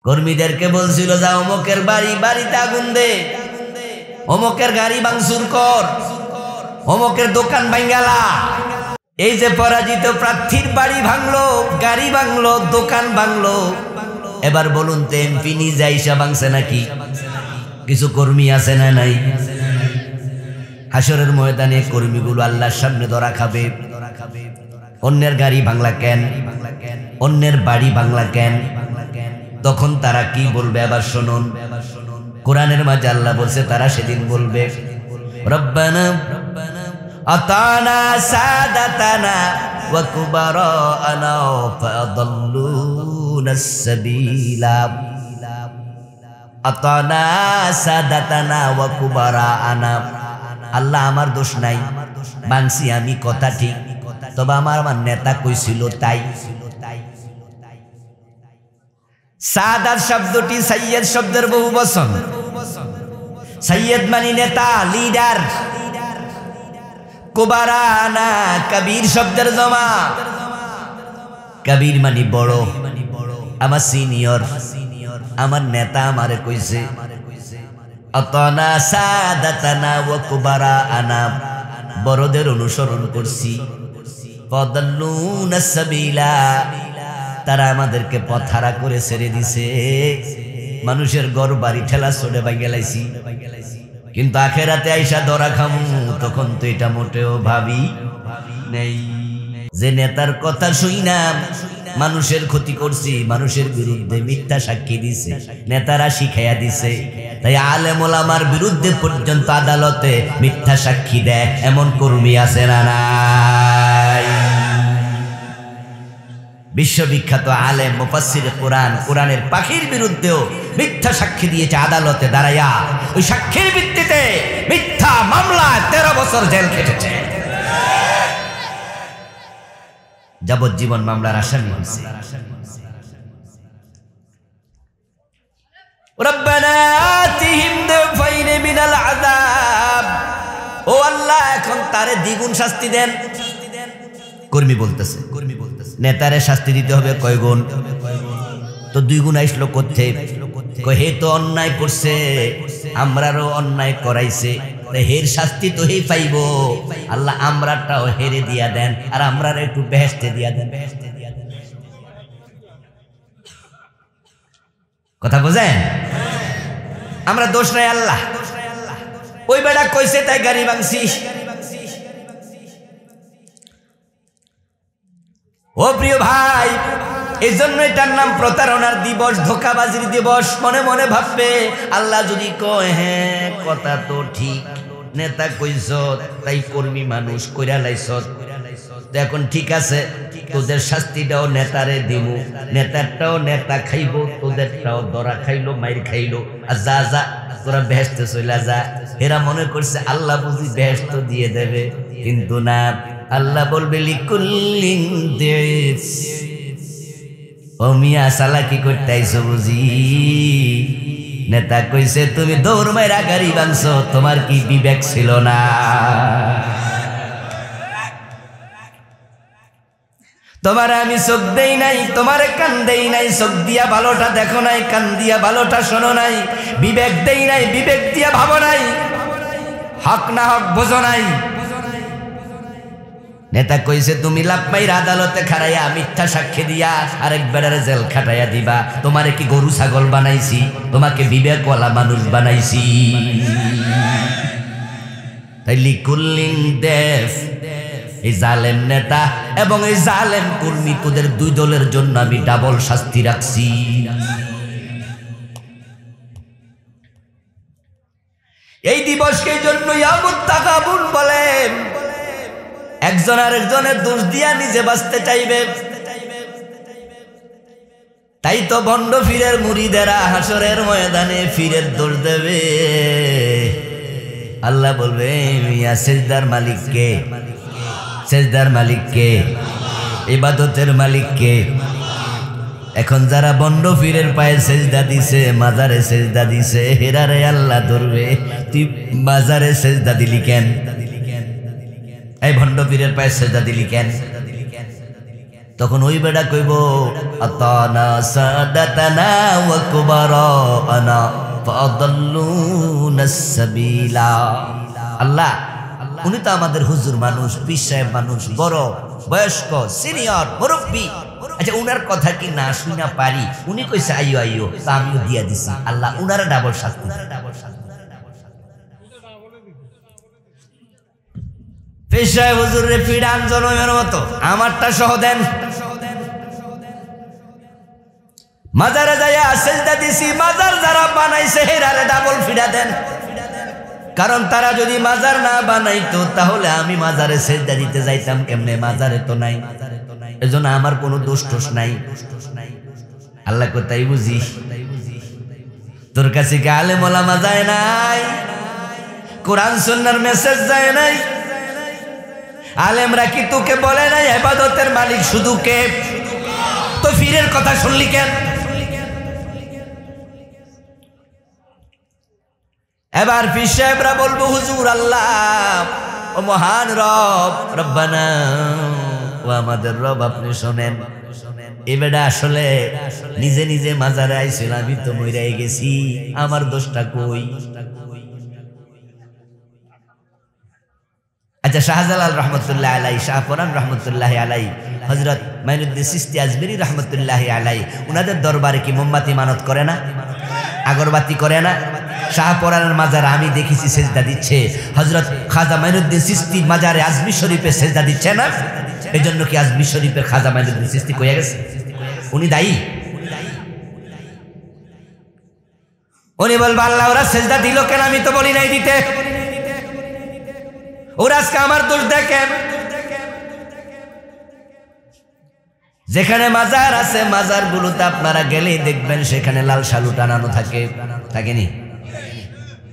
কর্মীদেরকে বলছিল যা অমুকের বাড়িতে আগুন দে, অমুকের গাড়ি ভাঙচুর কর, অমুকের দোকান ভাঙ্গালা। এই যে পরাজিত প্রার্থীর বাড়ি ভাঙলো, গাড়ি ভাঙলো, দোকান ভাঙলো। এবার বলুন তো এমপি নিজে আইসা ভাঙছে নাকি? কিছু কর্মী আছে না নাই? হাসরের ময়দানে কর্মীগুলো আল্লাহর সামনে ধরা খাবে। অন্যের গাড়ি ভাঙলা কেন, অন্যের বাড়ি ভাঙলা কেন? তখন তারা কি বলবে? আবার শুনুন, কোরআনের মাঝে আল্লাহ বলছে তারা সেদিন বলবে রব্বানা আতানা সাদাতানা ওয়া কুবারানা ফাদাল্লুনাস সাবিলা। আতানা সাদাতানা ওয়া কুবারানা, আল্লাহ আমার দোষ নাই, মানছি আমি কথা ঠিক, তবে আমার নেতা কইছিল তাই। সাদাত শব্দটি সাইয়্যেদ শব্দের বহু বচন। সাইয়্যেদ মানে নেতা, লিডার। কুবারানা কবির শব্দের জমা। কবির মানে বড়, আমার সিনিয়র, আমার নেতা আমারে কইছে। আতানা সাদাতানা ওয়া কুবারানা, বড়দের অনুসরণ করছি। ফাদাল্লুনাস সাবিলা, তারা আমাদেরকে পথহারা করে ছেড়ে দিছে। মানুষের ঘর বাড়ি ঠেলা ছড়ে গেলাইছি, কিন্তু আখেরাতে আইসা ধরা খামু তখন তো এটা মোটেও ভাবি নেই। যে নেতার কথা শুইনাম মানুষের ক্ষতি করছি, মানুষের বিরুদ্ধে মিথ্যা সাক্ষী দিছে, নেতারা শিখাইয়া দিছে। তাই আলেম ওলামার বিরুদ্ধে পর্যন্ত আদালতে মিথ্যা সাক্ষী দেয় এমন কর্মী আছে না নাই? বিশ্ববিখ্যাত আলেম মুফাসসিরে কোরআন, কোরআনের পাখির বিরুদ্ধেও মিথ্যা সাক্ষী দিয়েছে আদালতে দাঁড়াইয়া। ওই সাক্ষীর ভিত্তিতে মিথ্যা মামলায় 13 বছর জেল খেটেছে, যাবজ্জীবন মামলার আসামি হয়েছে। রব্বানা আতিহিম দিফাইন মিনাল আযাব, ও আল্লাহ এখন তারে দ্বিগুণ শাস্তি দেন। কর্মী বলতেছে, নেতারে শাস্তি দিতে হবে কয় গুণ? তো 2 গুণ আইসলো কোথেকে? কয় হে তো অন্যায় করছে, আমরারও অন্যায় করাইছে, হের শাস্তি তো হে পাইব। আল্লাহ আমরাটাও হেরে দিয়া দেন, আর আমরার একটু বেহেশতে দিয়া দেন। কথা বোঝেন? আমরা দোষ নাই আল্লাহ, ওই বেটা কইছে তাই গাড়ি ভাঙছি। ও প্রিয় ভাই, এই জন্য এটার নাম প্রতারণার দিবস, ধোকাবাজির দিবস। মনে মনে ভাববে আল্লাহ যদি কয় হ্যাঁ কথা তো ঠিক, নেতা কইছ তাই কর্মী মানুষ কইরা লাইছ, এখন ঠিক আছে তোদের শাস্তিটাও নেতারে দিমু, নেতারটাও নেতা খাইব, তোদেরটাও ধরা খাইলো, মাইর খাইলো, আর যা যা তোরা বেহেশতে চইলা যা। এরা মনে করছে আল্লাহ বুঝি বেহেশত দিয়ে দেবে, কিন্তু না, আল্লাহ বলবে লিকুল্লিন দেশ। ও মিয়া চালাকি করতে আইছো বুঝি? নেতা কইছে তুমি দৌড় মাইরা গাড়ি ভাঙছো, তোমার কি বিবেক ছিল না? তোমার আমি চোখ দেই নাই, তোমার কান দেই নাই, চোখ দিয়া ভালোটা দেখো নাই, কান দিয়া ভালোটা শোনো নাই, বিবেক দেই নাই, বিবেক দিয়া ভাবো নাই, হক না হক বোঝো নাই। নেতা কইছে তুমি লাভ মাইরা আদালতে খাড়াইয়া মিথ্যা সাক্ষী দিয়া আরেক বেড়ারে জেল খাটাইয়া দিবা। তোমারে কি গরু ছাগল বানাইছি? তোমাকে বিবেকওয়ালা মানুষ বানাইছি। তাই লিকুল্লিন দেশ, এই জালেম নেতা এবং এই জালেম কর্মী, তোদের 2 দলের জন্য আমি ডাবল শাস্তি রাখছি। এই দিবসকে জন্য ইয়ামুত তাকাবুন বলেন, একজন আরেকজনের দোষ দিয়া নিজে বাঁচতে চাইবে। তাই তো ভণ্ড ফিরের মুরিদেরা হাসরের ময়দানে ফিরের দোষ দেবে। আল্লাহ বলবে মিয়া সেজদার মালিক কে? সেজদার মালিক কে? ইবাদতের মালিক কে? এখন যারা ভণ্ড ফিরের পায়ে সেজদা দিছে, মাজারে সেজদা দিছে, হেরারে আল্লাহ ধরবে তুই মাজারে সেজদা দিলি কেন? এই ভণ্ড পীরের পায়ে সেজদা দিলি কেন? তখন ওই বেড়া কইব আতানা সাদাতানা ওয়া কুবারানা ফাদাল্লুনাস সাবিলা। আল্লাহ উনি তো আমাদের হুজুর মানুষ, পীর সাহেব মানুষ, বড় বয়স্ক সিনিয়র মুরব্বী। আচ্ছা উনার কথা কি না শুনা পারি? উনি কইছে আইও আইও, তা আমিও দিয়া দিছি। আল্লাহ উনারা ডাবল শাস্তি। পীর সাহেব হুজুর রে ফিডান জনমের মতো আমারটা সহ দেন। মাজারে যাইয়া সেজদা দিছি, মাজার যারা বানাইছে হেরারে ডাবল ফিডা দেন। কারণ তারা যদি মাজার না বানাইতো তাহলে আমি মাজারে সেজদা দিতে যাইতাম কেমনে? মাজারে তো নাই, এজন্য আমার কোনো দোষ টোষ নাই। আল্লাহ কোথায় বুঝি? তোর কাছে কি আলেম ওলামা যায় নাই? কোরআন সুন্নাহর মেসেজ যায় নাই? আলেমরা কি তোকে বলে নাই ইবাদতের মালিক শুধু কে? তো ফিরের কথা শুনলি কেন? এবার পীর সাহেবরা বলবো হুজুর আল্লাহ ও মহান রব, রব্বানা ও আমাদের রব আপনি শোনেন। এবেটা আসলে নিজে নিজে মাজারে আইছিল, আমি তো মইরাই গেছি, আমার দোষটা কই? আচ্ছা শাহজালাল রহমতুল্লাহ আলাই, শাহপরান রহমতুল্লাহ আলাই, হযরত মাইনুদ্দিন চিশতি আজমেরি রহমতুল্লাহ আলাই, উনাদের দরবারে কি মোমবাতি মানত করে না? আগরবাতি করে না? শাহপরানের মাজারে আমি দেখেছি সেজদা দিচ্ছে। হযরত খাজা মাইনুদ্দিন চিশতির মাজারে আজমির শরীফে সেজদা দিচ্ছে না? এই জন্য কি আজমির শরীফের খাজা মাইনুদ্দিন চিশতি কইয়া গেছে? উনি দায়ী? উনি বলবো আল্লাহ ওরা সেজদা দিল কেন? আমি তো বলি নাই দিতে। ওরা আজকে আমার দোষ দেখেন। যেখানে মাজার আছে মাজার গুলোতে আপনারা গেলেই দেখবেন সেখানে লাল শালু টানানো থাকে, থাকেনি?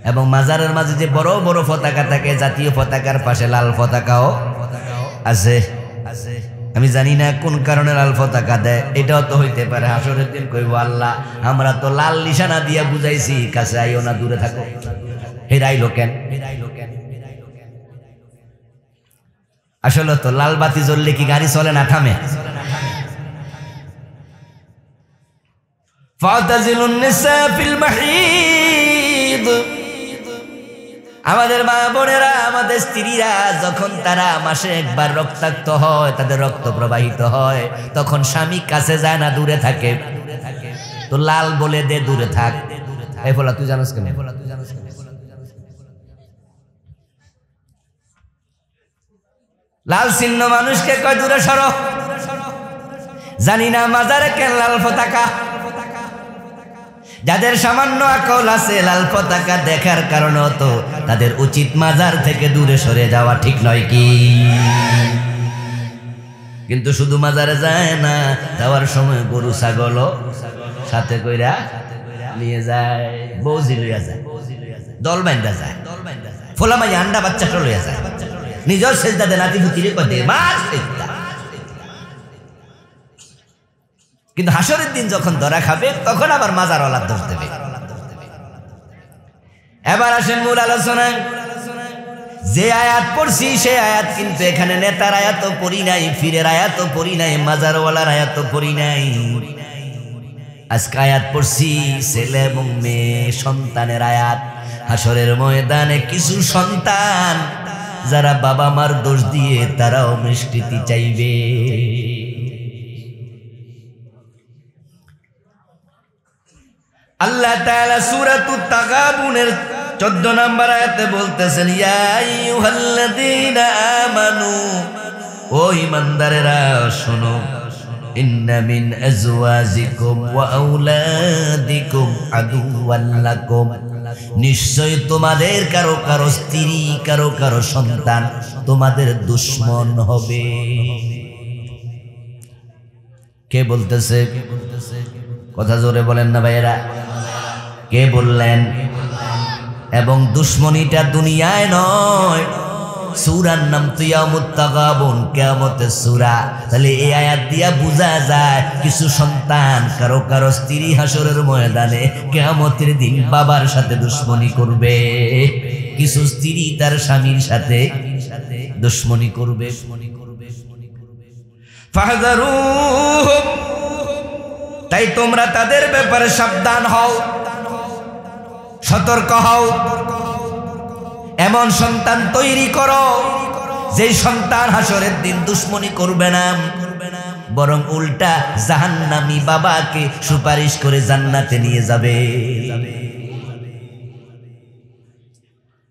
এবং মাজারের মাঝে যে বড় বড় পতাকা থাকে, জাতীয় পতাকার পাশে লাল পতাকাও আছে। আমি জানি না কোন কারণে লাল পতাকা দেয়, এটাও তো হইতে পারে। হাসরের দিন কইব আল্লাহ আমরা তো লাল নিশানা দিয়া বুঝাইছি, কাছে আইও না, দূরে থাকো। হেরাইলো কেন? আসলে তো লাল বাতি জ্বললে কি গাড়ি চলে না, থামে? ফাতাজিলুন নিসা ফিল মাহিদ। আমাদের মা বোনেরা, আমাদের স্ত্রীরা যখন তারা মাসে একবার রক্তাক্ত হয়, তাদের রক্ত প্রবাহিত হয়, তখন স্বামী কাছে যায় না, দূরে থাকে। তো লাল বলে দে দূরে থাক। এই বলা তুই জানোস কেন? লাল চিহ্ন মানুষকে কয় দূরে সরো। জানি না মাজারে কেন লাল পতাকা? যাদের সামান্য আকল আছে লাল পতাকা দেখার কারণে তো তাদের উচিত মাজার থেকে দূরে সরে যাওয়া, ঠিক নয় কি? কিন্তু শুধু মাজারে যায় না, যাওয়ার সময় গরু ছাগল সাথে কইরা নিয়ে যায়, বৌজি লইয়া যায়, দল বাইন্দা যায়, ফোলামাই আন্ডা বাচ্চাটা লইয়া যায়, নিজের সেজদা দে নাতি পুতিরে কদে মার সেজদা। কিন্তু হাসরের দিন যখন ধরা খাবে তখন আবার মাজারওয়ালার দোষ দেবে। এবার আসেন মূল আলোচনায়। যে আয়াত পড়ছি সে আয়াত কিন্তু এখানে নেতার আয়াতও পড়ি নাই, ফিরের আয়াতও পড়ি নাই, মাজারওয়ালার আয়াতও পড়ি নাই। আজকে আয়াত পড়ছি ছেলে এবং মেয়ে সন্তানের আয়াত। হাসরের ময়দানে কিছু সন্তান যারা বাবা মার দোষ দিয়ে তারাও নিষ্কৃতি চাইবে। আল্লাহ তাআলা সূরাতুত তাগাবুনের 14 নম্বর আয়াতে বলতেছেন, ইয়া আইয়ুহাল্লাযীনা আমানু, ও ঈমানদারেরা শোনো, ইন্না মিন আজওয়াজিকুম ওয়া আওলাদিকুম আদুওয়ান লাকুম, নিশ্চয় তোমাদের কারো কারো স্ত্রী, কারো কারো সন্তান তোমাদের দুশমন হবে। কে বলতেছে? কথা জোরে বলেন না ভাইয়েরা। কে বললেন? এবং দুশ্মনীটা দুনিয়ায় নয়, সূরার নাম তো ইয়াউমুত তাগাবুন, কিয়ামতের সূরা। তাহলে এই আয়াত দিয়া বোঝা যায় কিছু সন্তান কারো কারো স্ত্রী হাসরের ময়দানে কিয়ামতের দিন বাবার সাথে দুশ্মনী করবে, কিছু স্ত্রী তার স্বামীর সাথে দুশ্মনী করবে। ফাহযারুহুম, তাই তোমরা তাদের ব্যাপারে সাবধান হও, সতর্ক হও। এমন সন্তান তৈরি করো যেই সন্তান হাসরের দিন দুশ্মনী করবে না, বরং উল্টা জাহান্নামী বাবাকে সুপারিশ করে জান্নাতে নিয়ে যাবে।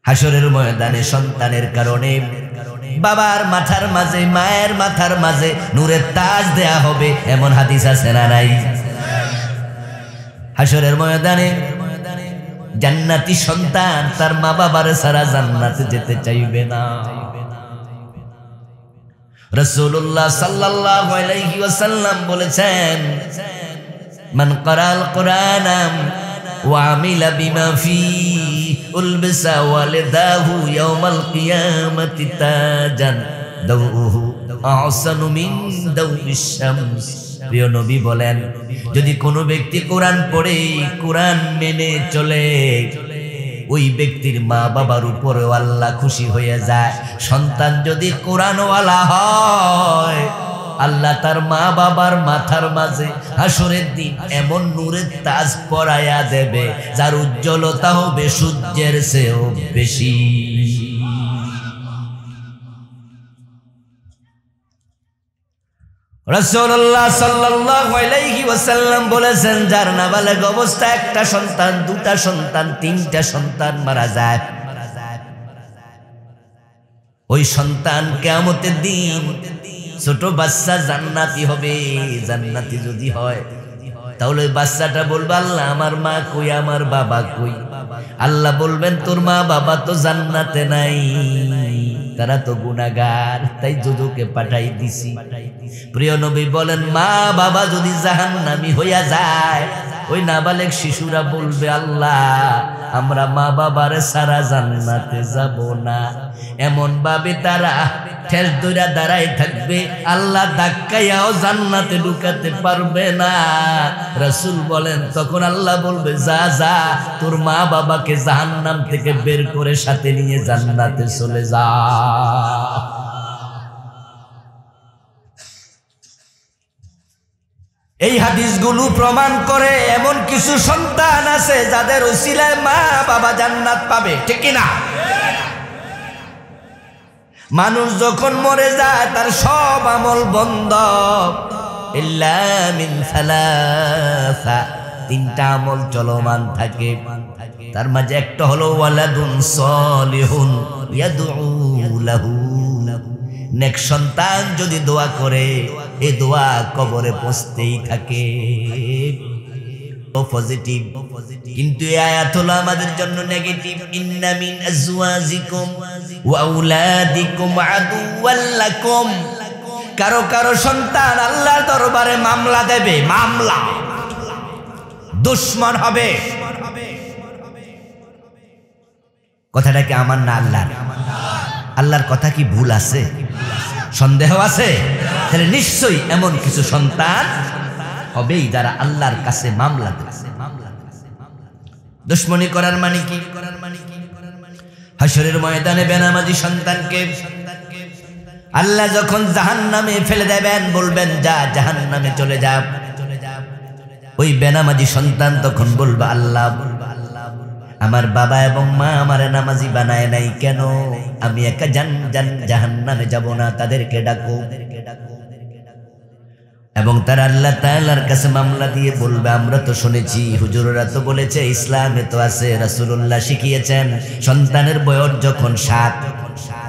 হাসরের ময়দানে সন্তানের কারণে বাবার মাথার মাঝে, মায়ের মাথার মাঝে নূরের তাজ দেয়া হবে, এমন হাদিস আছে না নাই? হাসরের ময়দানে জান্নাতি সন্তান তার মা বাবার ছাড়া জান্নাতে যেতে চাইবে না। রাসূলুল্লাহ সাল্লাল্লাহু আলাইহি ওয়াসাল্লাম বলেছেন, মান ক্বারাল কুরআনা ওয়া আমিলা বিমা ফি উলবিসা ওয়ালিদাহু ইয়াউমাল কিয়ামাতি তাজান দাউহু আহসানু মিন দাউইশ শামস। প্রিয় নবী বলেন, যদি কোনো ব্যক্তি কোরআন পড়ে, কোরআন মেনে চলে, ওই ব্যক্তির মা বাবার উপরেও আল্লাহ খুশি হয়ে যায়। সন্তান যদি কোরআনওয়ালা হয়, আল্লাহ তার মা বাবার মাথার মাঝে হাসরের দিন এমন নূরের তাজ পরাইয়া দেবে, যার উজ্জ্বলতা হবে সূর্যের চেয়েও বেশি। রাসূলুল্লাহ সাল্লাল্লাহু আলাইহি ওয়াসাল্লাম বলেছেন, যার নাবালেগ অবস্থা একটা সন্তান, দুটা সন্তান, তিনটা সন্তান মারা যায়, ওই সন্তান কিয়ামতের দিন ছোট বাচ্চা জান্নাতি হবে। জান্নাতি যদি হয় তাহলে বাচ্চাটা বলবে, আল্লাহ আমার মা কই, আমার বাবা কই? আল্লাহ বলবেন, তোর মা বাবা তো জান্নাতে নাই, তারা তো গুনাহগার, তাই দুজকে পাঠাই দিছি। প্রিয় নবী বলেন, মা বাবা যদি জাহান্নামী হইয়া যায়, ওই নাবালেগ শিশুরা বলবে, আল্লাহ আমরা মা বাবার সারা জান্নাতে যাব না। এমন ভাবে তারা ঠেস ধইরা দাঁড়ায় থাকবে, আল্লাহ ধাক্কাইয়াও জান্নাতে ঢুকাতে পারবে না। রাসূল বলেন, তখন আল্লাহ বলবে, যা যা, তোর মা বাবাকে জাহান্নাম থেকে বের করে সাথে নিয়ে জান্নাতে চলে যা। এই হাদিসগুলো প্রমাণ করে এমন কিছু সন্তান আছে যাদের উসিলায় মা বাবা জান্নাত পাবে, ঠিক কি না? মানুষ যখন মরে যায় তার সব আমল বন্ধ, ইল্লা মিন সালাসা, তিনটা আমল চলমান থাকে। তার মাঝে একটা হলো ওয়ালাদুন সলিহুন ইয়াদউ লাহু, নেক সন্তান যদি দোয়া করে, এই দোয়া কবরে পৌঁছতেই থাকে, পজিটিভ। কিন্তু এই আয়াত হলো আমাদের জন্য নেগেটিভ। ইন্না মিন আজওয়াজিকুম ওয়া আওলাদিকুম আদুওয়াল লাকুম, কারো কারো সন্তান আল্লাহর দরবারে মামলা দেবে, মামলা, দুশমন হবে। কথাটা কি আমার না আল্লাহর? আল্লাহর কথা কি ভুল আছে? সন্দেহ আছে? তাহলে নিশ্চয়ই এমন কিছু সন্তান হবেই যারা আল্লাহর কাছে মামলা দেবে। দুশমনী করার মানে কি? হাসরের ময়দানে বেনামাজি সন্তানকে আল্লাহ যখন জাহান্নামে ফেলে দেবেন, বলবেন যা জাহান্নামে চলে যা, ওই বেনামাজি সন্তান তখন বলবে, আল্লাহ আমার বাবা এবং মা আমারে নামাজি বানায় নাই কেন? আমি একা জাহান্নামে যাব না, তাদেরকে ডাকো। এবং তারা আল্লাহ তাআলার কাছে মামলা দিয়ে বলবে, আমরা তো শুনেছি, হুজুররা তো বলেছে, ইসলামে তো আছে, রাসূলুল্লাহ শিখিয়েছেন, সন্তানের বয়স যখন 7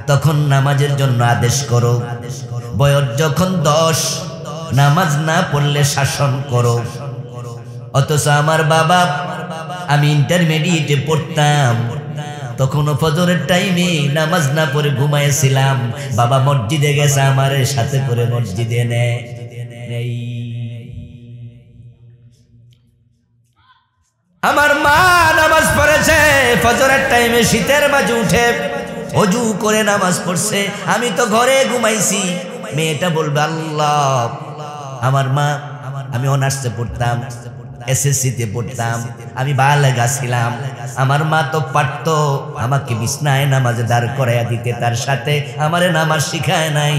তখন নামাজের জন্য আদেশ করো, বয়স যখন 10 নামাজ না পড়লে শাসন করো। অথচ আমার বাবা, আমি ইন্টারমিডিয়েটে পড়তাম, তখনও ফজরের টাইমে নামাজ না পড়ে ঘুমাইছিলাম, বাবা মসজিদে গেছে, আমারে সাথে করে মসজিদে নেয়। আমার মা নামাজ পড়েছে ফজরের টাইমে, শীতের মাঝে উঠে ওযু করে নামাজ পড়ছে, আমি তো ঘরে ঘুমাইছি। মেয়েটা বলবে, আল্লাহ আমার মা, আমি অনার্সে পড়তাম, এসএসসিতে পড়তাম, আমি বালেগা ছিলাম। আমার মা তো পারতো আমাকে বিছনায় নামাজে দাঁড় করাইয়া দিতে, তার সাথে আমারে নামাজ শিখায় নাই।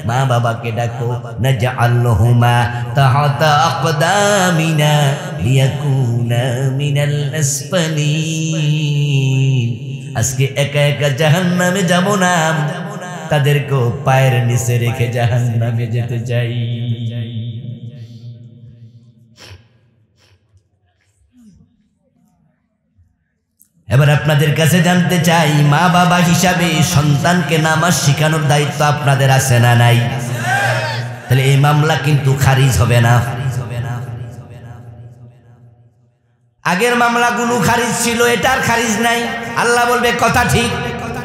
মা বাবাকে ডাকো, নাজআলহুমা তাহতা আকদামিনা লিয়াকুনা মিনাল আসফালিন। আজকে একা একা জাহান্নামে যাব না, তাদেরকেও পায়ের নিচে রেখে জাহান্নামে যেতে চাই। এবার আপনাদের কাছে জানতে চাই, মা বাবা হিসাবে সন্তানকে নামাজ শিখানোর দায়িত্ব আপনাদের আছে না নাই? তাহলে এই মামলা কিন্তু খারিজ হবে না। আগের মামলাগুলো খারিজ ছিল, এটার খারিজ নাই। আল্লাহ বলবে কথা ঠিক,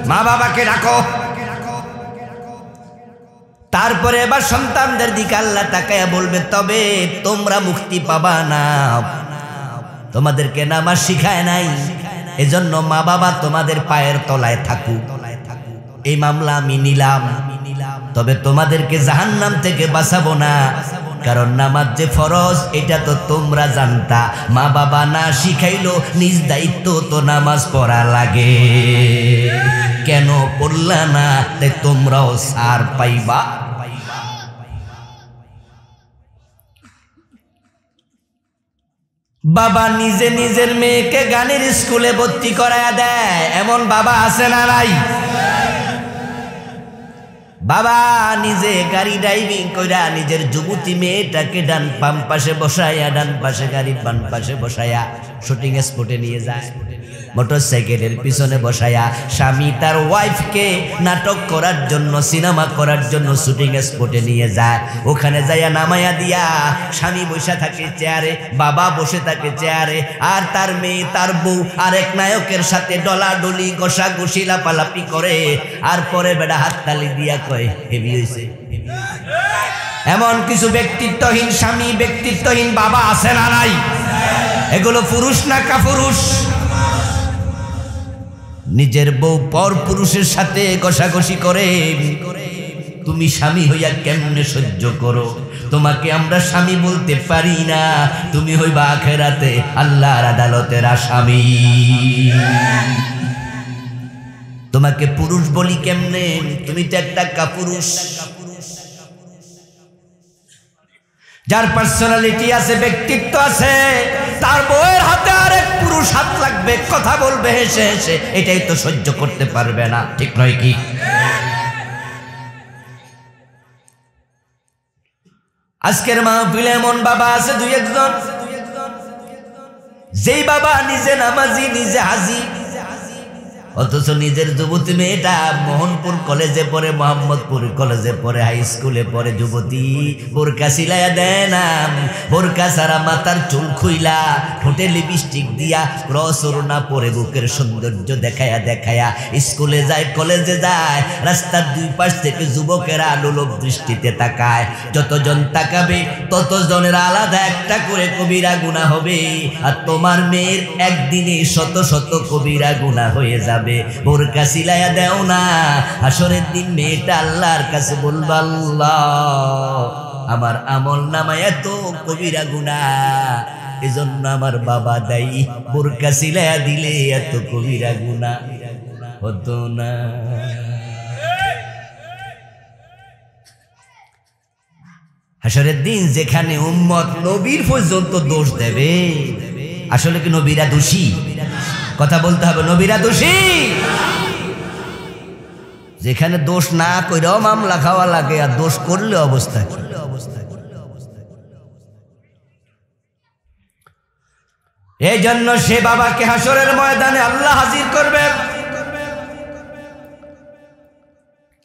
মা বাবাকে ডাকো। তারপরে এবার সন্তানদের দিকে আল্লাহ তাকায়া বলবে, তবে তোমরা মুক্তি পাবা না, তোমাদেরকে নামাজ শিখায় নাই, এজন্য মা বাবা তোমাদের পায়ের তলায় থাকুক। এই মামলা আমি নিলাম, তবে তোমাদেরকে জাহান্নাম থেকে বাঁচাবো না, কারণ নামাজ যে ফরজ এটা তো তোমরা জানতা। মা বাবা না শিখাইলো, নিজ দায়িত্ব তো নামাজ পড়া লাগে, কেন পড়লা না? তাই তোমরাও সার পাইবা। বাবা নিজে নিজের মেয়েকে গানের স্কুলে ভর্তি করায়া দেয়, এমন বাবা আছে না নাই? বাবা নিজে গাড়ি ড্রাইভিং কইরা নিজের যুবতী মেয়েটাকে ডান বাম পাশে বসায়া, ডান পাশে গাড়ির বাম পাশে বসায়া শুটিং স্পটে নিয়ে যায়, মোটরসাইকেলের পিছনে বসায়া। স্বামী তার ওয়াইফকে নাটক করার জন্য, সিনেমা করার জন্য শুটিং স্পটে নিয়ে যায়। ওখানে যাইয়া নামাইয়া দিয়া স্বামী বসে থাকে চেয়ারে, বাবা বসে থাকে চেয়ারে, আর তার মেয়ে তার বউ আরেক নায়কের সাথে ডলাডলি ঘষাঘষি লাপালাপি করে, আর পরে বেড়া হাততালি দিয়া কয় হেভি হয়েছে। এমন কিছু ব্যক্তিত্বহীন স্বামী, ব্যক্তিত্বহীন বাবা আছে না নাই? এগুলো পুরুষ না কাপুরুষ? নিজের বউ পর পুরুষের সাথে ঘষাঘষি করে, তুমি স্বামী হইয়া কেমনে সহ্য করো? তোমাকে আমরা স্বামী বলতে পারি না, তুমি হইবা আখিরাতে আল্লাহর আদালতের আসামি। তোমাকে পুরুষ বলি কেমনে? তুমি তো একটা কাপুরুষ। যার পার্সোনালিটি আছে, ব্যক্তিত্ব আছে, তার বউয়ের হাতে আরেক পুরুষ হাত লাগবে, কথা বলবে হেসে হেসে, এটাই তো সহ্য করতে পারবে না, ঠিক নয় কি? আজকের মাহফিলে এমন বাবা আছে দুই একজন, যেই বাবা নিজে নামাজি, নিজে হাজি, অথচ নিজের যুবতী মেয়েটা মোহনপুর কলেজে পড়ে, মোহাম্মদপুর কলেজে পড়ে, হাই স্কুলে পড়ে, যুবতী বোরকা সিলাইয়া দেয় না, বোরকা সারা মাথার চুল খুইলা, ঠোঁটে লিপস্টিক দিয়া, ক্রস ওড়না পরে বুকের সৌন্দর্য দেখায়া দেখায়া স্কুলে যায়, কলেজে যায়। রাস্তার দুই পাশ থেকে যুবকেরা লোলক দৃষ্টিতে তাকায়, যতজন তাকাবে ততজনের আলাদা একটা করে কবিরা গুনাহ হবে, আর তোমার মেয়ের একদিনে শত শত কবিরা গুনাহ হয়ে যাবে। বোরকা সিলাইয়া দেও না, হাসরের দিন মেয়েটা আল্লাহর কাছে বলবে, আল্লাহ আমার আমল নামায় এত কবিরা গুনাহ, এজন্য আমার বাবা দায়ী, বোরকা সিলাইয়া দিলে এত কবিরা গুনাহ হতো না। হাসরের দিন যেখানে উম্মত নবীর পর্যন্ত দোষ দেবে, আসলে কি নবীরা দোষী? কথা বলতে হবে, নবীরা দোষী? যেখানে দোষ না কইরাও মামলা খাওয়া লাগে, আর দোষ করলে অবস্থা কি? এই জন্য সে বাবাকে হাসরের ময়দানে আল্লাহ হাজির করবে।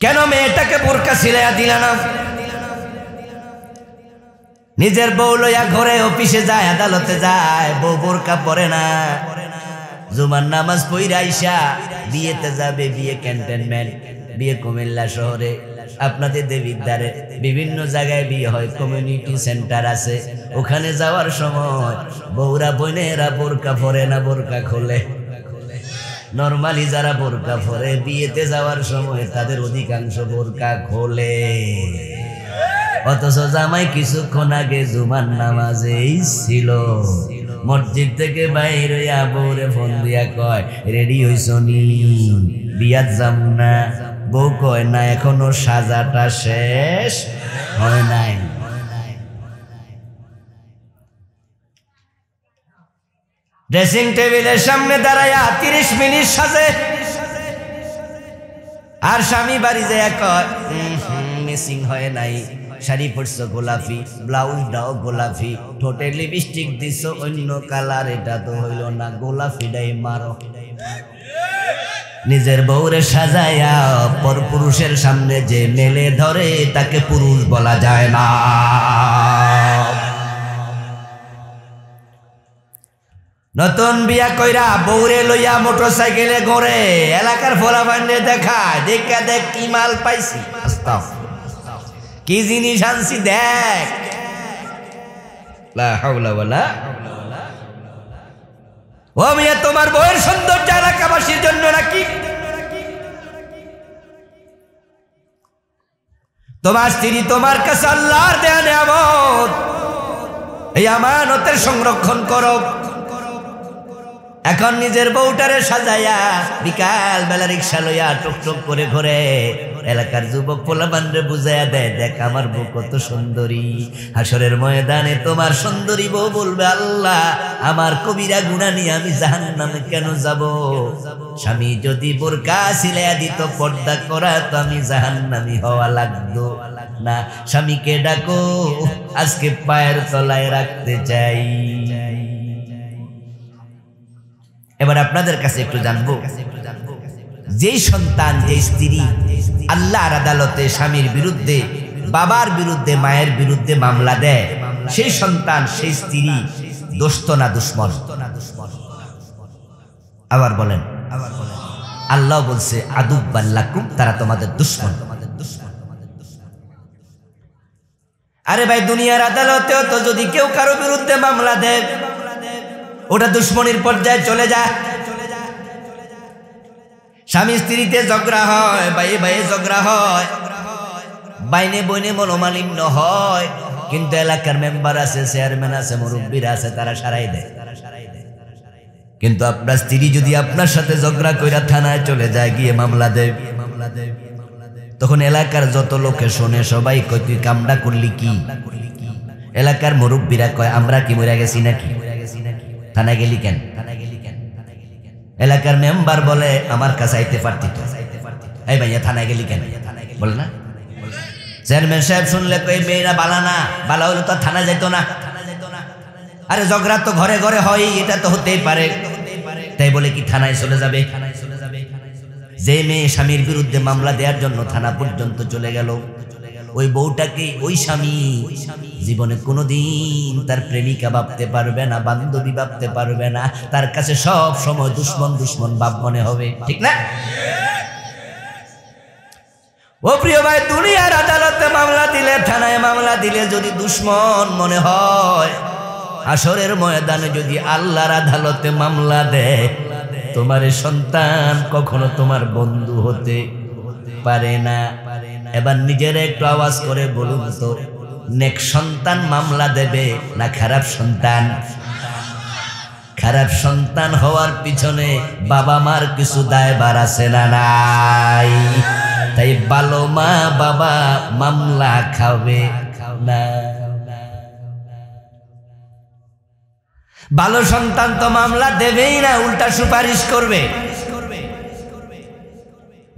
কেন মেয়েটাকে বোরকা সিলাইয়া দিলা না? নিজের বউ লইয়া ঘরে অফিসে যায়, আদালতে যায়, বউ বোরকা পরে না, জুমার নামাজ পইরা আইসা বিয়েতে যাবে, বিয়ে ক্যান্টনমেন্ট, বিয়ে কুমিল্লা শহরে, আপনাদের দেবিদ্বারে বিভিন্ন জায়গায় বিয়ে হয়, কমিউনিটি সেন্টার আছে, ওখানে যাওয়ার সময় বউরা বোনেরা বোরকা পরে না, বোরকা খোলে। নরমালি যারা বোরকা পরে, বিয়েতে যাওয়ার সময় তাদের অধিকাংশ বোরকা খোলে, অথচ জামাই কিছুক্ষণ আগে জুমার নামাজেই ছিল। মসজিদ থেকে বাইর হইয়া বউরে ফোন দিয়া কয় রেডি হইছ নি বিয়াত যাম না? বউ কয় না এখনো সাজাটা শেষ হয় নাই। ড্রেসিং টেবিলের সামনে দাঁড়াইয়া 30 মিনিট সাজে, আর স্বামী বাড়ি যায় কয় মিসিং হয় নাই। শাড়ি পরছো গোলাপি, ব্লাউজটাও গোলাপি, ঠোঁটে লিপস্টিক দিছো অন্য কালার, এটা তো হইল না, গোলাপিটাই মারো। নিজের বউরে সাজাইয়া পর পুরুষের সামনে যে মেলে ধরে তাকে পুরুষ বলা যায় না। নতুন বিয়া কইরা বউরে লইয়া মোটরসাইকেলে ঘোরে, এলাকার ফলাফান্ডে দেখায়, দেখা দেখ কি মাল পাইছি, কি জিনিস আনছি দেখ। লা হাওলা ওয়ালা। ও মিয়া, তোমার বউয়ের সৌন্দর্য এলাকাবাসীর জন্য নাকি? তোমার স্ত্রী তোমার কাছে আল্লাহর দেয়া নিয়ামত, এই আমানতের সংরক্ষণ করো। এখন নিজের বউটারে সাজাইয়া বিকাল বেলা রিক্সা লইয়া টুকটুক করে ঘুরে, এলাকার যুবক পোলাপানরে বুঝাইয়া দেয়, দেখ আমার বউ কত সুন্দরী। হাসরের ময়দানে তোমার সুন্দরী বউ বলবে, আল্লাহ আমার কবিরা গুনাহ নিয়ে আমি জাহান্নামে কেন যাব? স্বামী যদি বোরকা সিলাইয়া দিত, পর্দা করা, তো আমি জাহান্নামী হওয়া লাগতো না। স্বামীকে ডাকো, আজকে পায়ের তলায় রাখতে চাই। এবার আপনাদের কাছে একটু জানবো, যেই সন্তান, যে স্ত্রী আল্লাহর আদালতে স্বামীর বিরুদ্ধে, বাবার বিরুদ্ধে, মায়ের বিরুদ্ধে মামলা দেয়, সেই সন্তান, সেই স্ত্রী দোস্ত না দুশ্মন? আবার বলেন। আল্লাহ বলছে আদুব্বান লাকুম, তারা তোমাদের দুশ্মন। আরে ভাই, দুনিয়ার আদালতেও তো যদি কেউ কারো বিরুদ্ধে মামলা দেয়, ওটা দুশ্মনির পর্যায়ে চলে যায়। স্বামী স্ত্রীতে ঝগড়া হয়, ভাইয়ে ভাইয়ে ঝগড়া হয়, বাইনে বইনে মনোমালিন্য হয়, কিন্তু এলাকার মেম্বার আছে, চেয়ারম্যান আছে, মুরব্বীরা আছে, তারা সারাই দেয়। কিন্তু আপনার স্ত্রী যদি আপনার সাথে ঝগড়া কইরা থানায় চলে যায়, গিয়ে মামলা দেয়, তখন এলাকার যত লোকে শোনে, সবাই কয় তুই কামটা করলি কি? এলাকার মুরব্বীরা কয় আমরা কি মরে গেছি নাকি? থানায় গেলি কেন? এলাকার মেম্বার বলে আমার কাছে আইতে পারতি তো, এই ভাইয়া থানায় গেলি কেন? বলে না। চেয়ারম্যান সাহেব শুনলে কই মেয়েরা বালা না, বালা হলে তো থানায় যাইতো না। আরে ঝগড়া তো ঘরে ঘরে হয়, এটা তো হতেই পারে, তাই বলে কি থানায় চলে যাবে? যে মেয়ে স্বামীর বিরুদ্ধে মামলা দেওয়ার জন্য থানা পর্যন্ত চলে গেল, ওই বউটাকে ওই স্বামী জীবনে কোনোদিন তার প্রেমিকা ভাবতে পারবে না, বান্ধবী ভাবতে পারবে না, তার কাছে সব সময় দুশ্মন দুশ্মন ভাব মনে হবে, ঠিক না? ও প্রিয় ভাই, দুনিয়ার আদালতে মামলা দিলে, থানায় মামলা দিলে যদি দুশ্মন মনে হয়, হাসরের ময়দানে যদি আল্লাহর আদালতে মামলা দেয়, তোমার সন্তান কখনো তোমার বন্ধু হতে পারে না। এবার নিজের একটু আওয়াজ করে বলুন তো, নেক সন্তান মামলা দেবে না খারাপ সন্তান? খারাপ সন্তান হওয়ার পিছনে বাবা মার কিছু দায়ভার আছে না নাই? তাই ভালো মা বাবা মামলা খাবে না। ভালো সন্তান তো মামলা দেবেই না, উল্টা সুপারিশ করবে।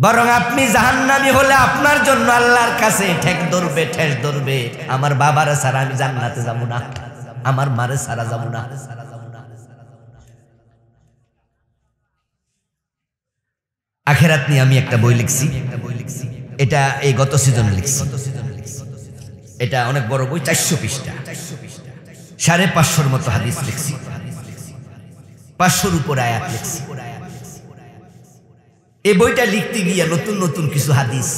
বরং আপনি জাহান্নামী হলে আপনার জন্য আল্লাহর কাছে ঠেক ধরবে, ঠেস ধরবে, আমার বাবার ছাড়া আমি জান্নাতে যাব না, আমার মারে ছাড়া যাব না। আখিরাত নিয়ে আমি একটা বই লিখছি, এটা এই গত সিজনে লিখছি। এটা অনেক বড় বই, 400 পৃষ্ঠা, 550 মতো হাদিস লিখছি, 500-র উপরে আয়াত লিখছি। এই বইটা লিখতে গিয়ে নতুন নতুন কিছু হাদিস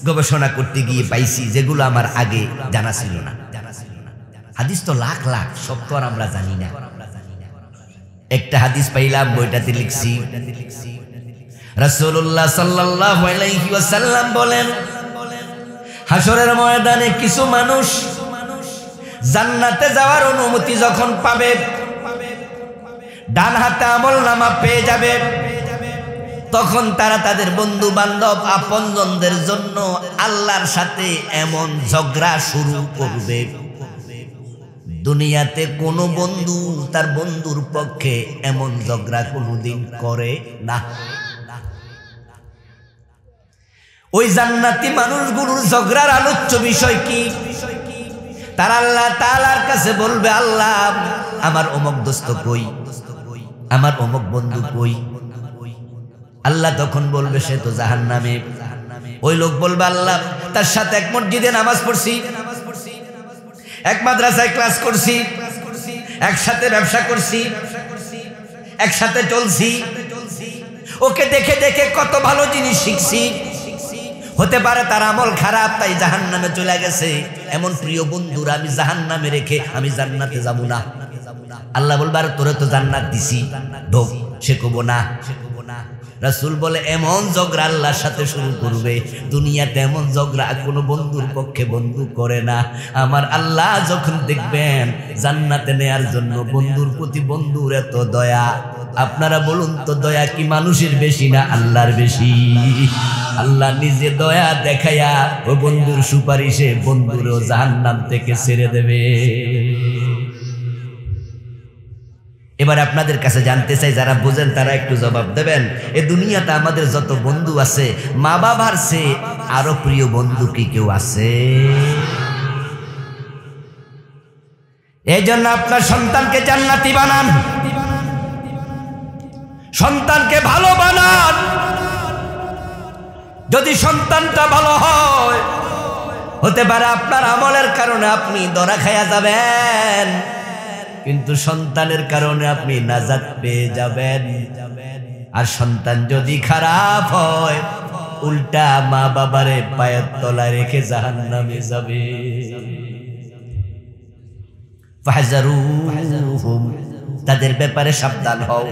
গবেষণা করতে গিয়ে পাইছি, যেগুলো আমার আগে জানা ছিল না। হাদিস তো লাখ লাখ, সব তো আর আমরা জানি না। একটা হাদিস পাইলাম, বইটাতে লিখছি, রাসূলুল্লাহ সাল্লাল্লাহু আলাইহি ওয়াসাল্লাম বলেন, হাসরের ময়দানে কিছু মানুষ জান্নাতে যাওয়ার অনুমতি যখন পাবে, ডান হাতে আমলনামা পেয়ে যাবে। তখন তারা তাদের বন্ধু বান্ধব আপনজনদের জন্য আল্লাহর সাথে এমন ঝগড়া শুরু করবে, দুনিয়াতে কোনো বন্ধু তার বন্ধুর পক্ষে এমন ঝগড়া কোনোদিন করে না। ওই জান্নাতি মানুষগুলোর ঝগড়ার আলোচ্য বিষয় কি? তারা আল্লাহ তাআলার কাছে বলবে, আল্লাহ আমার অমুক দোস্ত কই, আমার অমুক বন্ধু কই? আল্লাহ তখন বলবে, সে তো জাহান্নামে। ওই লোক বলবে, আল্লাহ তার সাথে এক মসজিদে নামাজ পড়ছি, এক মাদ্রাসায় ক্লাস করছি, একসাথে ব্যবসা করছি, একসাথে চলছি, ওকে দেখে দেখে কত ভালো জিনিস শিখছি। হতে পারে তার আমল খারাপ, তাই জাহান্নামে চলে গেছে। এমন প্রিয় বন্ধুরা আমি জাহান্নামে রেখে আমি জান্নাতে যাব না। আল্লাহ বলবে, আর তোরে তো জান্নাত দিছি, ঢোক। সে কব না। রাসূল বলে, এমন ঝগড়া আল্লাহর সাথে শুরু করবে, দুনিয়াতে এমন ঝগড়া কোনো বন্ধুর পক্ষে বন্ধু করে না। আমার আল্লাহ যখন দেখবেন জান্নাতে নেয়ার জন্য বন্ধুর প্রতি বন্ধুর এত দয়া, আপনারা বলুন তো দয়া কি মানুষের বেশি না আল্লাহর বেশি? আল্লাহ নিজে দয়া দেখাইয়া ও বন্ধুর সুপারিশে বন্ধুরও জাহান্নাম থেকে ছেড়ে দেবে। এবার আপনাদের কাছে জানতে চাই, যারা বোঝেন তারা একটু জবাব দেবেন। এ দুনিয়াতে আমাদের যত বন্ধু আছে, মা বাবার চেয়ে আরো প্রিয় বন্ধু কি কেউ আছে? এই জন্য আপনার সন্তানকে জান্নাতি বানান, সন্তানকে ভালো বানান। যদি সন্তানটা ভালো হয়, হতে পারে আপনার আমলের কারণে আপনি ধরা খাইয়া যাবেন, কিন্তু সন্তানের কারণে আপনি নাজাত পেয়ে যাবেন। আর সন্তান যদি খারাপ হয়, উল্টা মা বাবারে পায়ের তলায় রেখে জাহান্নামে যাবে। ফাহজারুহুম, তাদের ব্যাপারে সাবধান হও।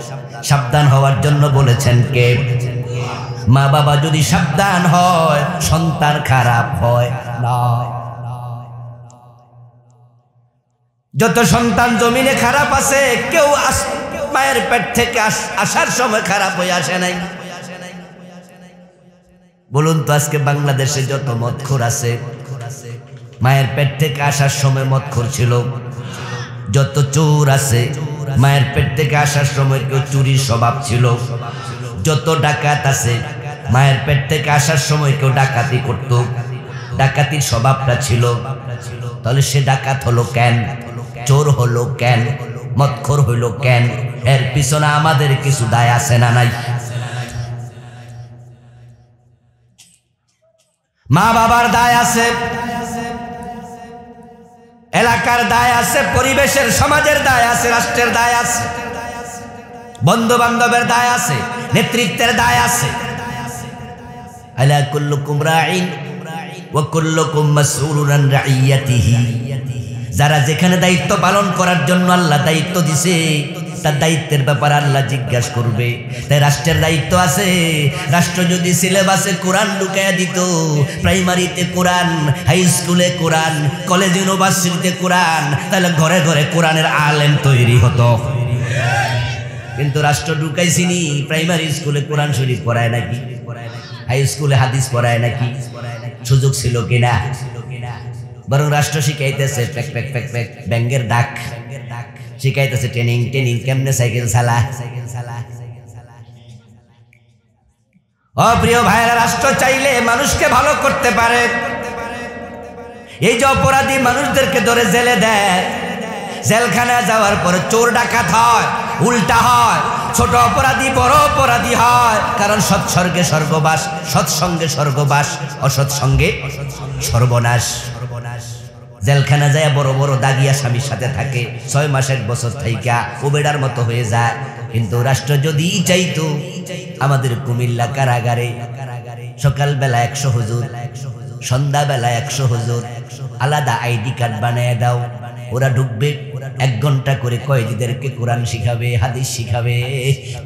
সাবধান হওয়ার জন্য বলেছেন কে? মা বাবা যদি সাবধান হয়, সন্তান খারাপ হয় না। যত সন্তান জমিনে খারাপ আছে, কেউ মায়ের পেট থেকে আসার সময় খারাপ হয়ে আসে নাই। বলুন তো, আজকে বাংলাদেশে যত মদখোর আছে, মায়ের পেট থেকে আসার সময় মদখোর ছিল। যত চোর আছে, মায়ের পেট থেকে আসার সময় কেউ চুরির স্বভাব ছিল। যত ডাকাত আছে, মায়ের পেট থেকে আসার সময় কেউ ডাকাতি করত, ডাকাতির স্বভাবটা ছিল। তাহলে সে ডাকাত হলো কেন? চোর হলো কেন? মদখোর হইল কেন? এর পিছনে আমাদের কিছু দায় আছে না নাই? মা বাবার দায় আছে, এলাকার দায় আছে, পরিবেশের সমাজের দায় আছে, রাষ্ট্রের দায় আছে, বন্ধু বান্ধবের দায় আছে, নেতৃত্বের দায় আছে। আলা কুল্লুকুম রাঈন ওয়া কুল্লুকুম মাসউলুন আন রাইয়াতিহি। যারা যেখানে দায়িত্ব পালন করার জন্য আল্লাহ দায়িত্ব দিছে, তার দায়িত্বের ব্যাপারে আল্লাহ জিজ্ঞাসা করবে। তাই রাষ্ট্রের দায়িত্ব আছে। রাষ্ট্র যদি সিলেবাসে কোরআন ঢুকাইয়া দিত, প্রাইমারিতে কোরআন, হাই স্কুলে কোরআন, কলেজ ইউনিভার্সিটিতে কোরআন, তাহলে ঘরে ঘরে কোরআনের আলেম তৈরি হতো। কিন্তু রাষ্ট্র ঢুকাইছিনি, প্রাইমারি স্কুলে কোরআন শরীফ পড়ায় নাকি? হাই স্কুলে হাদিস পড়ায় নাকি? সুযোগ ছিল কিনা? বরং রাষ্ট্র শিখাইতেছে প্যাক প্যাক প্যাক প্যাক ব্যাঙ্গের ডাক শিখাইতেছে, ট্রেনিং ট্রেনিং কেমনে সাইকেল চালা। ও প্রিয় ভাইরা, রাষ্ট্র চাইলে মানুষকে ভালো করতে পারে। এই যে অপরাধী মানুষদেরকে ধরে জেলে দেয়, জেলখানায় যাওয়ার পরে চোর ডাকাত হয়, উল্টা হয়। ছোট অপরাধী বড় অপরাধী হয়, কারণ সৎসর্গে স্বর্গবাস, সৎসঙ্গে স্বর্গবাস, অসৎসঙ্গে সর্বনাশ। জেলখানা যায় বড় বড় দাগিয়া স্বামীর সাথে থাকে, 6 মাস 1 বছর থাইকা ওবেডার মতো হয়ে যায়। কিন্তু রাষ্ট্র যদি চাইতো, আমাদের কুমিল্লা কারাগারে সকালবেলা 100 হুজুর, সন্ধ্যাবেলা 100 হুজুর, আলাদা আইডি কার্ড বানিয়ে দাও, ওরা ঢুকবে 1 ঘন্টা করে কয়েদিদেরকে কোরআন শিখাবে, হাদিস শিখাবে।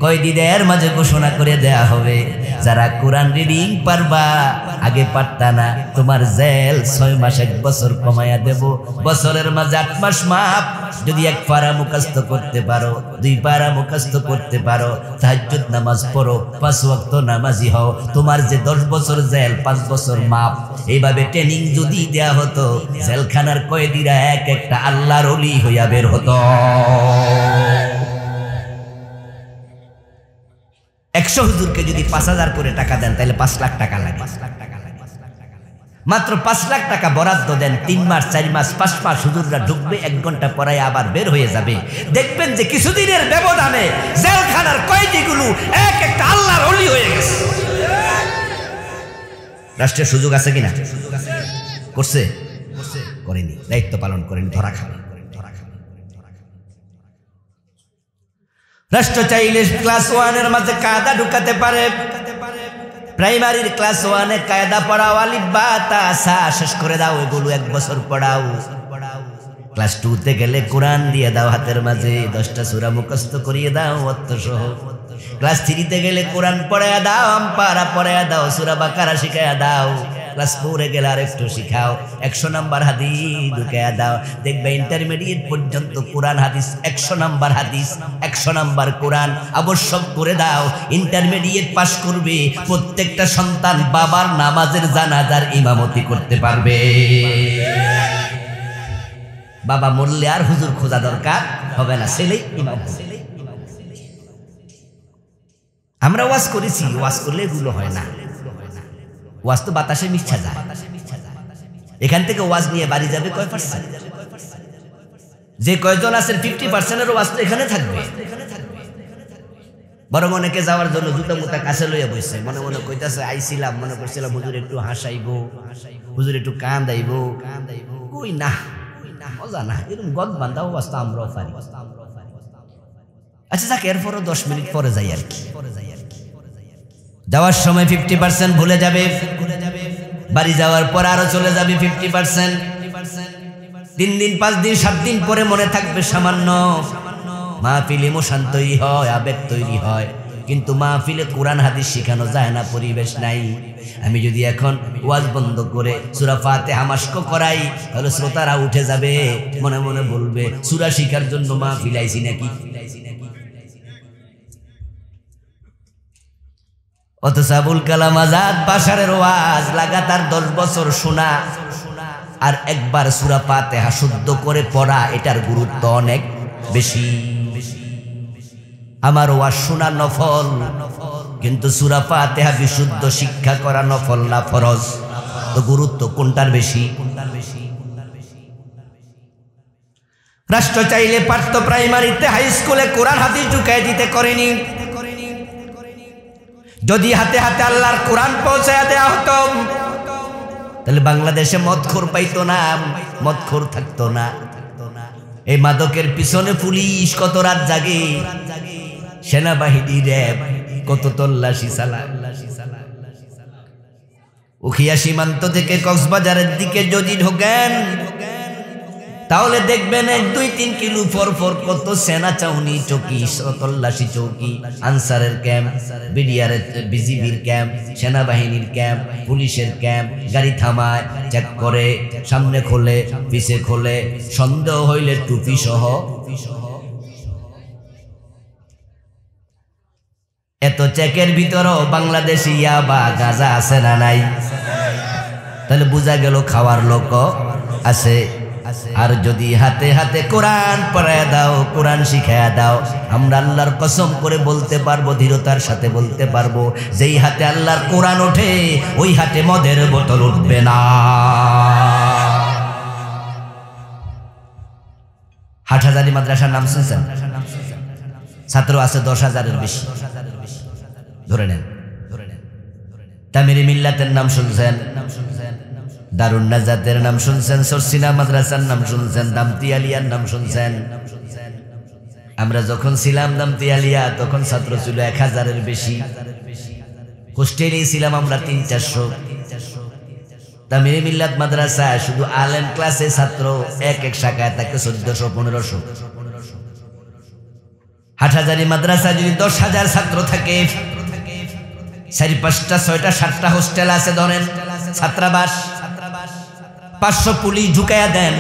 কয়েদিদের মাঝে ঘোষণা করে দেয়া হবে, যারা কোরআন রিডিং পারবা, আগে পারতা না, তোমার জেল 6 মাস 1 বছর কমায়া দেব। বছরের মাঝে 8 মাস মাপ। যদি 1 পারা মুখস্থ করতে পারো, 2 পারা মুখস্থ করতে পারো, তাহাজ্জুদ নামাজ পড়ো, 5 ওয়াক্ত নামাজি হও, তোমার যে 10 বছর জেল 5 বছর মাপ। এইভাবে ট্রেনিং যদি দেয়া হতো, জেলখানার কয়েদিরা এক একটা আল্লাহর ওলি হইয়া বের হতো। 100 হুজুরকে যদি 5,000 করে টাকা দেন, তাহলে 5 লাখ টাকা লাগে। মাত্র 5 লাখ টাকা বরাদ্দ দেন, 3 মাস 4 মাস 5 মাস হুজুররা ঢুকবে, 1 ঘন্টা পড়ায় আবার বের হয়ে যাবে। দেখবেন যে কিছুদিনের ব্যবধানে জেলখানার কয়েদিগুলো এক একটা আল্লাহর ওলি হয়ে গেছে। রাষ্ট্রের সুযোগ আছে কিনা? করছে? করেনি, দায়িত্ব পালন করেনি, ধরা খাবে। রাষ্ট্র চাইলে ক্লাস 1 এর মাঝে কায়দা ঢুকাতে পারে। প্রাইমারির ক্লাস 1 এ কায়দা পড়াও, আলিফ বা তা সা শেষ করে দাও, এগুলো 1 বছর পড়াও। ক্লাস 2 তে গেলে কোরআন দিয়ে দাও হাতের মাঝে, 10টা সূরা মুখস্থ করিয়ে দাও অর্থ সহ। ক্লাস 3 তে গেলে কোরআন পড়ায়া দাও, আমপারা পড়ায়া দাও, সূরা বাকারা শিখায়া দাও। ক্লাস 4 এ গেলে আর একটু শিখাও, 100 নাম্বার হাদিস ঢুকায়া দাও। দেখবে ইন্টারমিডিয়েট পর্যন্ত কোরআন হাদিস 100 নাম্বার হাদিস, 100 নাম্বার কোরআন আবশ্যক করে দাও। ইন্টারমিডিয়েট পাস করবে, প্রত্যেকটা সন্তান বাবার নামাজের জানাজার ইমামতি করতে পারবে। বাবা মরলে আর হুজুর খোঁজা দরকার হবে না, ছেলেই ইমাম হবে। আমরা ওয়াজ করেছি, ওয়াজ করলে এগুলো হয় না। ওয়াজ তো বাতাসে মিচ্ছা যায়। এখান থেকে ওয়াজ নিয়ে বাড়ি যাবে কয় পার্সেন্ট? যে কয়জন আছেন 50% ওয়াজ তো এখানে থাকবে। বরং অনেকে যাওয়ার জন্য জুতা মুতা কাছে লইয়া বসছে, মনে মনে কইতাছে আইছিলাম, মনে করছিলাম হুজুর একটু হাসাইবো, হুজুর একটু কান্দাইবো। কই না, মজা না, এরকম গদ বান্ধা ওয়াজ তো আমরাও পারি। আচ্ছা যাক, এরপরও 10 মিনিট পরে যাই আর কি। যাওয়ার সময় 50% ভুলে যাবে, বাড়ি যাওয়ার পর আরো চলে যাবে 50%। 3 দিন 5 দিন 7 দিন পরে মনে থাকবে সামান্য। মাহফিল ইমোশন তৈরি হয়, আবেগ তৈরি হয়, কিন্তু মাহফিলে কোরআন হাদিস শেখানো যায় না, পরিবেশ নাই। আমি যদি এখন ওয়াজ বন্ধ করে সূরা ফাতিহা মাস্ক করাই, তাহলে শ্রোতারা উঠে যাবে, মনে মনে বলবে সূরা শিখার জন্য মাহফিল আইছি নাকি। অথচ আবুল কালাম আজাদ বাশারের ওয়াজ লাগাতার 10 বছর শোনা আর একবার সূরা ফাতিহা শুদ্ধ করে পড়া, এটার গুরুত্ব অনেক বেশি। আমার ওয়াজ শোনা নফল, কিন্তু সূরা ফাতিহা বিশুদ্ধ শিক্ষা করা নফল না ফরজ। তো গুরুত্ব কোনটার বেশি? রাষ্ট্র চাইলে পারত প্রাইমারিতে হাই স্কুলে কোরআন হাদিস ঢুকায় দিতে, করেনি। যদি হাতে হাতে আল্লাহর কোরআন পৌঁছায়া দেয়া হতো, তাহলে বাংলাদেশে মদখোর পাইতো না, মদখোর থাকতো না। এই মাদকের পিছনে পুলিশ কত রাত জাগে, সেনাবাহিনী র্যাব কত তল্লাশি চালায়। উখিয়া সীমান্ত থেকে কক্সবাজারের দিকে যদি ঢোকেন, তাহলে দেখবেন 1-2-3 কিলো পর পর কত সেনা চাউনি চৌকি, তল্লাশি চৌকি, আনসারের ক্যাম্প, বিজিবির ক্যাম্প, সেনাবাহিনীর ক্যাম্প, পুলিশের ক্যাম্প। গাড়ি থামায়, চেক করে, সামনে খোলে, পিছে খোলে, সন্দেহ হইলে টুপি সহ। এত চেকের ভিতরও বাংলাদেশি ইয়াবা গাঁজা আছে না নাই? তাহলে বোঝা গেল খাওয়ার লোক আছে। আর যদি হাতে হাতে কোরআন পড়ায় দাও, কোরআন শিখায়া দাও, আমরা আল্লাহর কসম করে বলতে পারবো, দৃঢ়তার সাথে বলতে পারবো, যেই হাতে আল্লাহর কোরআন ওঠে ওই হাতে মদের বোতল উঠবে না। হাটহাজারী মাদ্রাসার নাম শুনছেন? ছাত্র আছে 10,000-এর বেশি ধরে নেন। তামিরি মিল্লাতের নাম শুনছেন, দারুন নাজাতের নাম শুনছেন, সরসিনা মাদ্রাসার নাম শুনছেন, দামতি আলিয়ার নাম শুনছেন। আমরা যখন ছিলাম দামতি আলিয়া, তখন ছাত্র ছিল 1000-এর বেশি। হোস্টেলেই ছিলাম আমরা 300-400। তামিরি মিল্লাত মাদ্রাসা শুধু আলেম ক্লাসে ছাত্র এক এক শাখায় থাকে 1400-1500। হাটহাজারী মাদ্রাসা যদি 10,000 ছাত্র থাকে, 4-5টা 6টা 7টা হোস্টেল আছে ধরেন, ছাত্রাবাস, 500 পুলিশ ঢুকাইয়া দেন,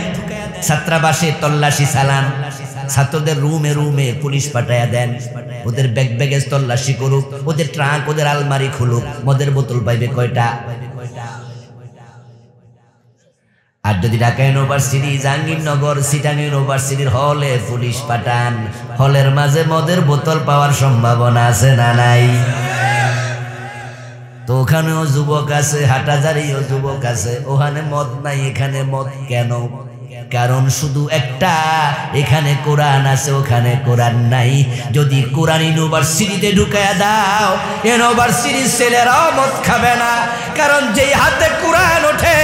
ছাত্রাবাসে তল্লাশি চালান, ছাত্রদের রুমে রুমে পুলিশ পাঠাইয়া দেন, ওদের ব্যাগ ব্যাগেজ তল্লাশি করুক, ওদের ট্রাঙ্ক ওদের আলমারি খুলুক, মদের বোতল পাইবে কয়টা? আর যদি ঢাকা ইউনিভার্সিটি, জাহাঙ্গীরনগর, চিটাং ইউনিভার্সিটির হলে পুলিশ পাঠান, হলের মাঝে মদের বোতল পাওয়ার সম্ভাবনা আছে না নাই? তো ওখানেও যুবক আছে, হাটহাজারীও যুবক আছে, ওখানে মদ নাই, এখানে মদ কেন? কারণ শুধু একটা, এখানে কোরআন আছে, ওখানে কোরআন নাই। যদি কোরআন ইউনিভার্সিটিতে ঢুকায়া দাও, ইউনিভার্সিটির ছেলেরাও মদ খাবে না, কারণ যেই হাতে কোরআন ওঠে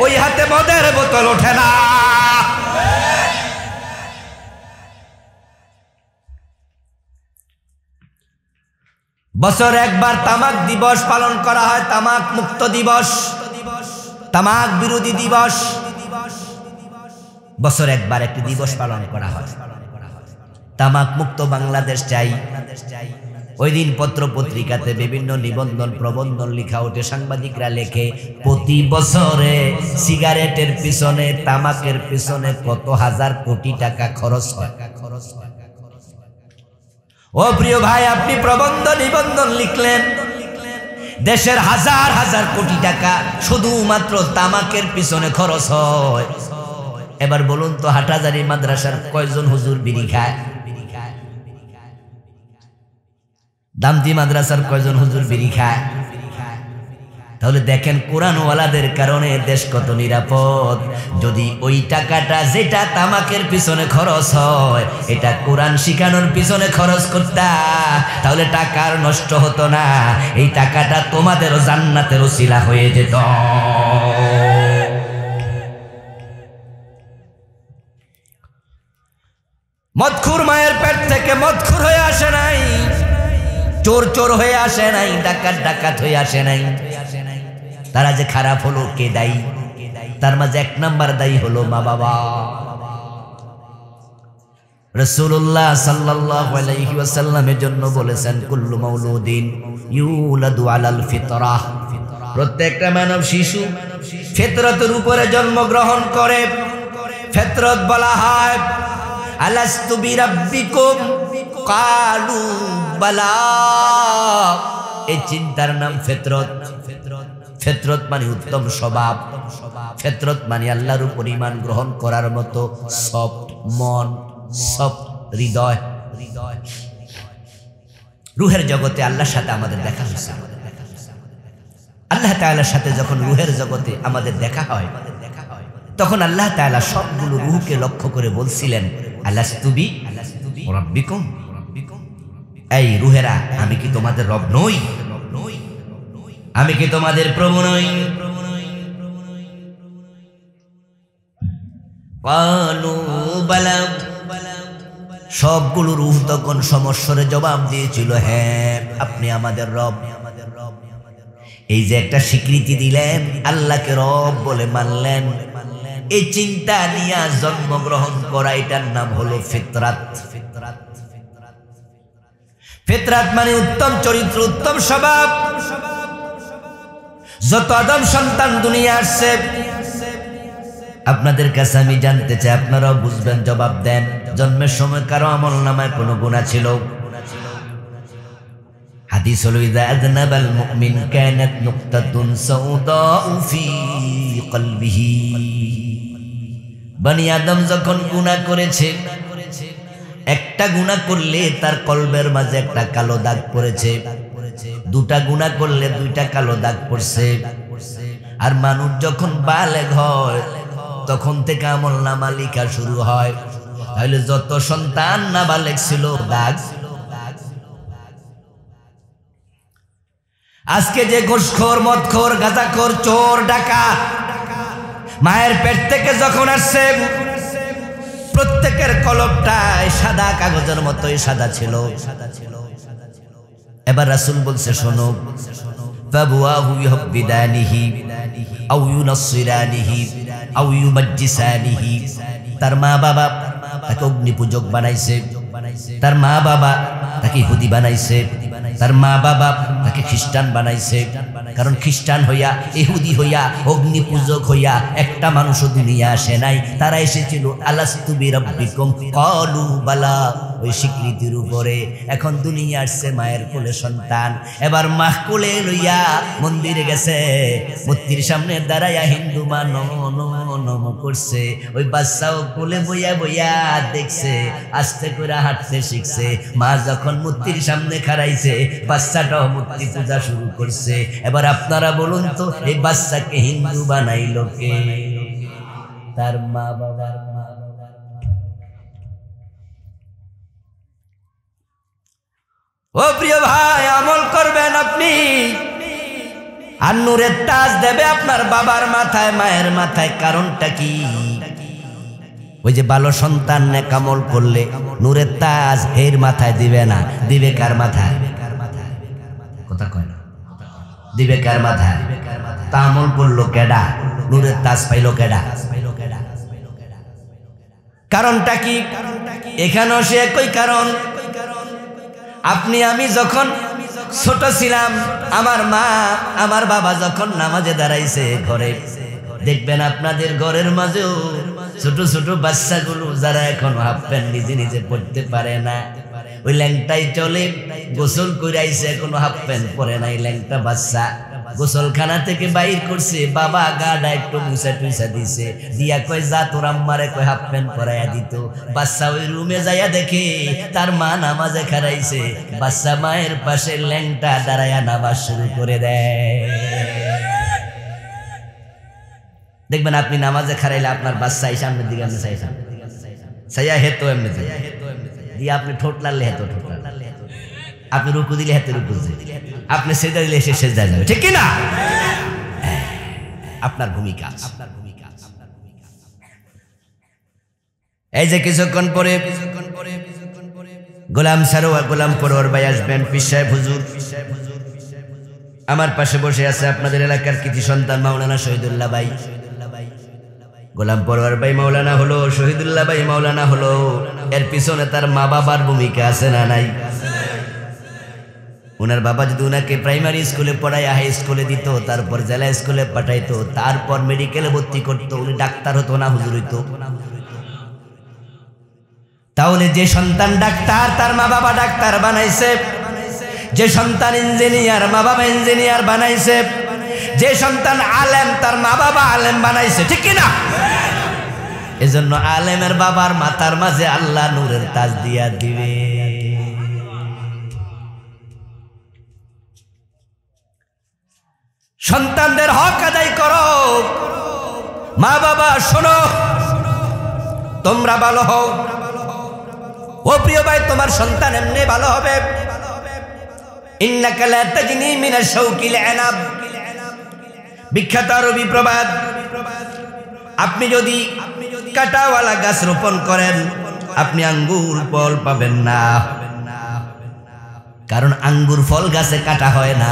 ওই হাতে মদের বোতল ওঠে না। বছর একবার তামাক দিবস পালন করা হয়, তামাক মুক্ত দিবস, তামাক বিরোধী দিবস। বছর একবার একটি দিবস পালন করা হয়, তামাক মুক্ত বাংলাদেশ চাই। ওই দিন পত্র পত্রিকাতে বিভিন্ন নিবন্ধন প্রবন্ধন লেখা ওঠে, সাংবাদিকরা লেখে প্রতি বছরে সিগারেটের পিছনে, তামাকের পিছনে কত হাজার কোটি টাকা খরচ হয়। ও প্রিয় ভাই, আপনি প্রবন্ধ নিবন্ধন লিখলেন, দেশের হাজার হাজার কোটি টাকা শুধুমাত্র তামাকের পিছনে খরচ হয়। এবার বলুন তো, হাটহাজারী মাদ্রাসার কয়জন হুজুর বিড়ি খায়? দামদি মাদ্রাসার কয়জন হুজুর বিড়ি খায়? তাহলে দেখেন কোরআনওয়ালাদের কারণে দেশ কত নিরাপদ। যদি ওই টাকাটা যেটা তামাকের পিছনে খরচ হয় এটা কোরআন শিখানোর পিছনে খরচ করতা, তাহলে টাকা আর নষ্ট হতো না, এই টাকাটা তোমাদেরও জান্নাতের ওসিলা হয়ে যেত। মদখুর মায়ের পেট থেকে মদখুর হয়ে আসে নাই, চোর চোর হয়ে আসে নাই, ডাকাত ডাকাত হয়ে আসে নাই। তারা যে খারাপ হলো কে দায়ী? তার মাঝে 1 নাম্বার দায়ী হলো মা বাবা। রাসূলুল্লাহ সাল্লাল্লাহু আলাইহি ওয়াসাল্লামের জন্য বলেছেন, কুল্লু মাউলুদিন ইউলাদু আলাল ফিতরাহ, প্রত্যেকটা মানব শিশু ফিতরতের উপরে জন্মগ্রহণ করে। ফিতরত বলা হয় আলাস্তু বিরাব্বিকুম কালু বালা, এই চিন্তার নাম ফিতরত। ফিতরত মানে উত্তম স্বভাব, ফিতরত মানে আল্লাহর উপর ঈমান গ্রহণ করার মতো সফট মন, সফট হৃদয়। রূহের জগতে আল্লাহর সাথে আমাদের দেখা হয়েছে। আল্লাহ তাআলার সাথে যখন রূহের জগতে আমাদের দেখা হয়, তখন আল্লাহ তাআলা সবগুলো রূহকে লক্ষ্য করে বলছিলেন, আলাস্তু বিরাব্বিকুম, এই রূহেরা, আমি কি তোমাদের রব নই? আমি কি তোমাদের প্রভু নই? কালু বালা, সবগুলো রূহ তখন সমস্বরে জবাব দিয়েছিল, হ্যাঁ আপনি আমাদের রব। এই যে একটা স্বীকৃতি দিলেন, আল্লাহকে রব বলে মানলেন, এই চিন্তা নিয়ে জন্মগ্রহণ করা, এটার নাম হলো ফিতরাত। ফিতরাত মানে উত্তম চরিত্র, উত্তম স্বভাব। যত আদম সন্তান দুনিয়া আসছে, আপনাদের কাছে আমি জানতে চাই, আপনারাও বুঝবেন, জবাব দেন। জন্মের সময় কারো আমলনামায় কোনো গুনাহ ছিল? হাদিস হলো, ইযা আযনাবাল মুমিন কানাত নুকতাতুন সাউদাউ ফি কলবিহি। বনি আদম যখন গুনাহ করেছে, একটা গুনাহ করলে তার কলবের মাঝে একটা কালো দাগ পড়েছে, 2টা গুনাহ করলে 2টা কালো দাগ পড়ছে। আর মানুষ যখন বালেগ হয় তখন থেকে আমলনামা লেখা শুরু হয়। তাহলে যত সন্তান নাবালেগ ছিল, দাগ। আজকে যে ঘুষখোর, মদখোর, গাঁজাখোর, চোর, ডাকাত মায়ের পেট থেকে যখন আসছে, প্রত্যেকের কলবটাই সাদা কাগজের মতোই সাদা ছিল। এবার রাসূল বলছে, শোনো, ফাবুয়াহু ইউহবিদানিহি আও ইউনাসসিরানিহি আও ইউমাজ্জিসানিহি। তার মা বাবা তাকে অগ্নি পূজক বানাইছে, তার মা বাবা তাকে ইহুদি বানাইছে, তার মা বাবা তাকে খ্রিস্টান বানাইছে। কারণ খ্রিস্টান হইয়া ইহুদি হইয়া অগ্নি পূজক হইয়া একটা মানুষও দুনিয়া আসে নাই। তারা এসেছিল আলাস্তু বিরাব্বিকুম ক্বালু বালা, ওই স্বীকৃতির উপরে। এখন দুনিয়া আসছে মায়ের কোলে সন্তান, এবার মা কোলে লইয়া মন্দিরে গেছে, মূর্তির সামনে দাঁড়াইয়া হিন্দু মা নমো নমো নমো করছে। ওই বাচ্চাও কোলে বইয়া বইয়া দেখছে, আস্তে করে হাঁটতে শিখছে। মা যখন মূর্তির সামনে খাড়াইছে, বাচ্চাটাও মূর্তি পূজা শুরু করছে। এবার আপনারা বলুন তো, এই বাচ্চাকে হিন্দু বানাইলো কে? তার মা বাবা। ও প্রিয় ভাই, আমল করবেন আপনি, আর নূরের তাজ দেবে আপনার বাবার মাথায়, মায়ের মাথায়। কারণটা কি? ওই যে ভালো সন্তান নেক আমল করলে নূরের তাজ এর মাথায় দিবে না, দিবে কার মাথায়? কথা কয় না, দিবে কার মাথায়? তা আমল করলো কেডা, নূরের তাজ পাইলো কেডা? কারণটা কি? এখানেও সে একই কারণ। আপনি আমি যখন ছোট ছিলাম, আমার মা আমার বাবা যখন নামাজে দাঁড়াইছে ঘরে, দেখবেন আপনাদের ঘরের মাঝেও ছোট ছোট বাচ্চাগুলো যারা এখনো হাফ প্যান্ট নিজে নিজে পড়তে পারে না, ওই ল্যাংটাই চলে, গোসল করে আইছে, এখনো হাফ প্যান্ট পরে নাই। ল্যাংটা বাচ্চা গোসলখানা থেকে বাইর করছে, বাবা গাডা একটু মুছা টুইসা দিছে, দিয়া কয় যা তোর আম্মারে কয় হাফ প্যান্ট পরাইয়া দিত। বাচ্চা ওই রুমে যাইয়া দেখে তার মা নামাজে খাড়াইছে, বাচ্চা মায়ের পাশে ল্যাংটা দাঁড়াইয়া নামাজ শুরু করে দেয়। দেখবেন আপনি নামাজে খাড়াইলে আপনার বাচ্চা এই সামনের দিকে আপনি চাইয়া হেতো এমনি দিয়ে, আপনি ঠোঁট লাড়লে হেতো ঠোঁট লাড়লে, আপনি রুকু দিলে হেতে রুকু, আপনি সেজদা দিলে সে সেজদা যাবে, ঠিক কি না? আপনার ভূমিকা। এই যে কিছুক্ষণ পরে গোলাম সারোয়ার, গোলাম পরোয়ার ভাই আসবেন, পীর সাহেব হুজুর আমার পাশে বসে আছে, আপনাদের এলাকার কৃতি সন্তান মাওলানা শহীদুল্লাহ ভাই। গোলাম পরোয়ার ভাই মাওলানা হলো, শহীদুল্লাহ ভাই মাওলানা হলো, এর পিছনে তার মা বাবার ভূমিকা আছে না নাই? ওনার বাবা যদি ওনাকে প্রাইমারি স্কুলে পড়ায়, হাই স্কুলে দিত, তারপর জেলা স্কুলে পাঠাইতো, তারপর মেডিকেলে ভর্তি করতো, উনি ডাক্তার হতো না হুজুর হইতো। তাহলে যে সন্তান ডাক্তার, তার মা বাবা ডাক্তার বানাইছে। যে সন্তান ইঞ্জিনিয়ার, মা বাবা ইঞ্জিনিয়ার বানাইছে। যে সন্তান আলেম, তার মা বাবা আলেম বানাইছে, ঠিক কিনা? এজন্য আলেমের বাবার মাথার মাঝে আল্লাহ নূরের তাজ দিয়া দিবে। সন্তানদের হক আদায় করো। মা বাবা শোনো, তোমরা ভালো হও। ও প্রিয় ভাই, তোমার সন্তান এমনি ভালো হবে। ইন্নাকা লা তাজনি মিনাশ শাওকিল আনাব, বিখ্যাত আরবি প্রবাদ। আপনি যদি কাঁটাওয়ালা গাছ রোপণ করেন, আপনি আঙ্গুর ফল পাবেন না, কারণ আঙ্গুর ফল গাছে কাটা হয় না,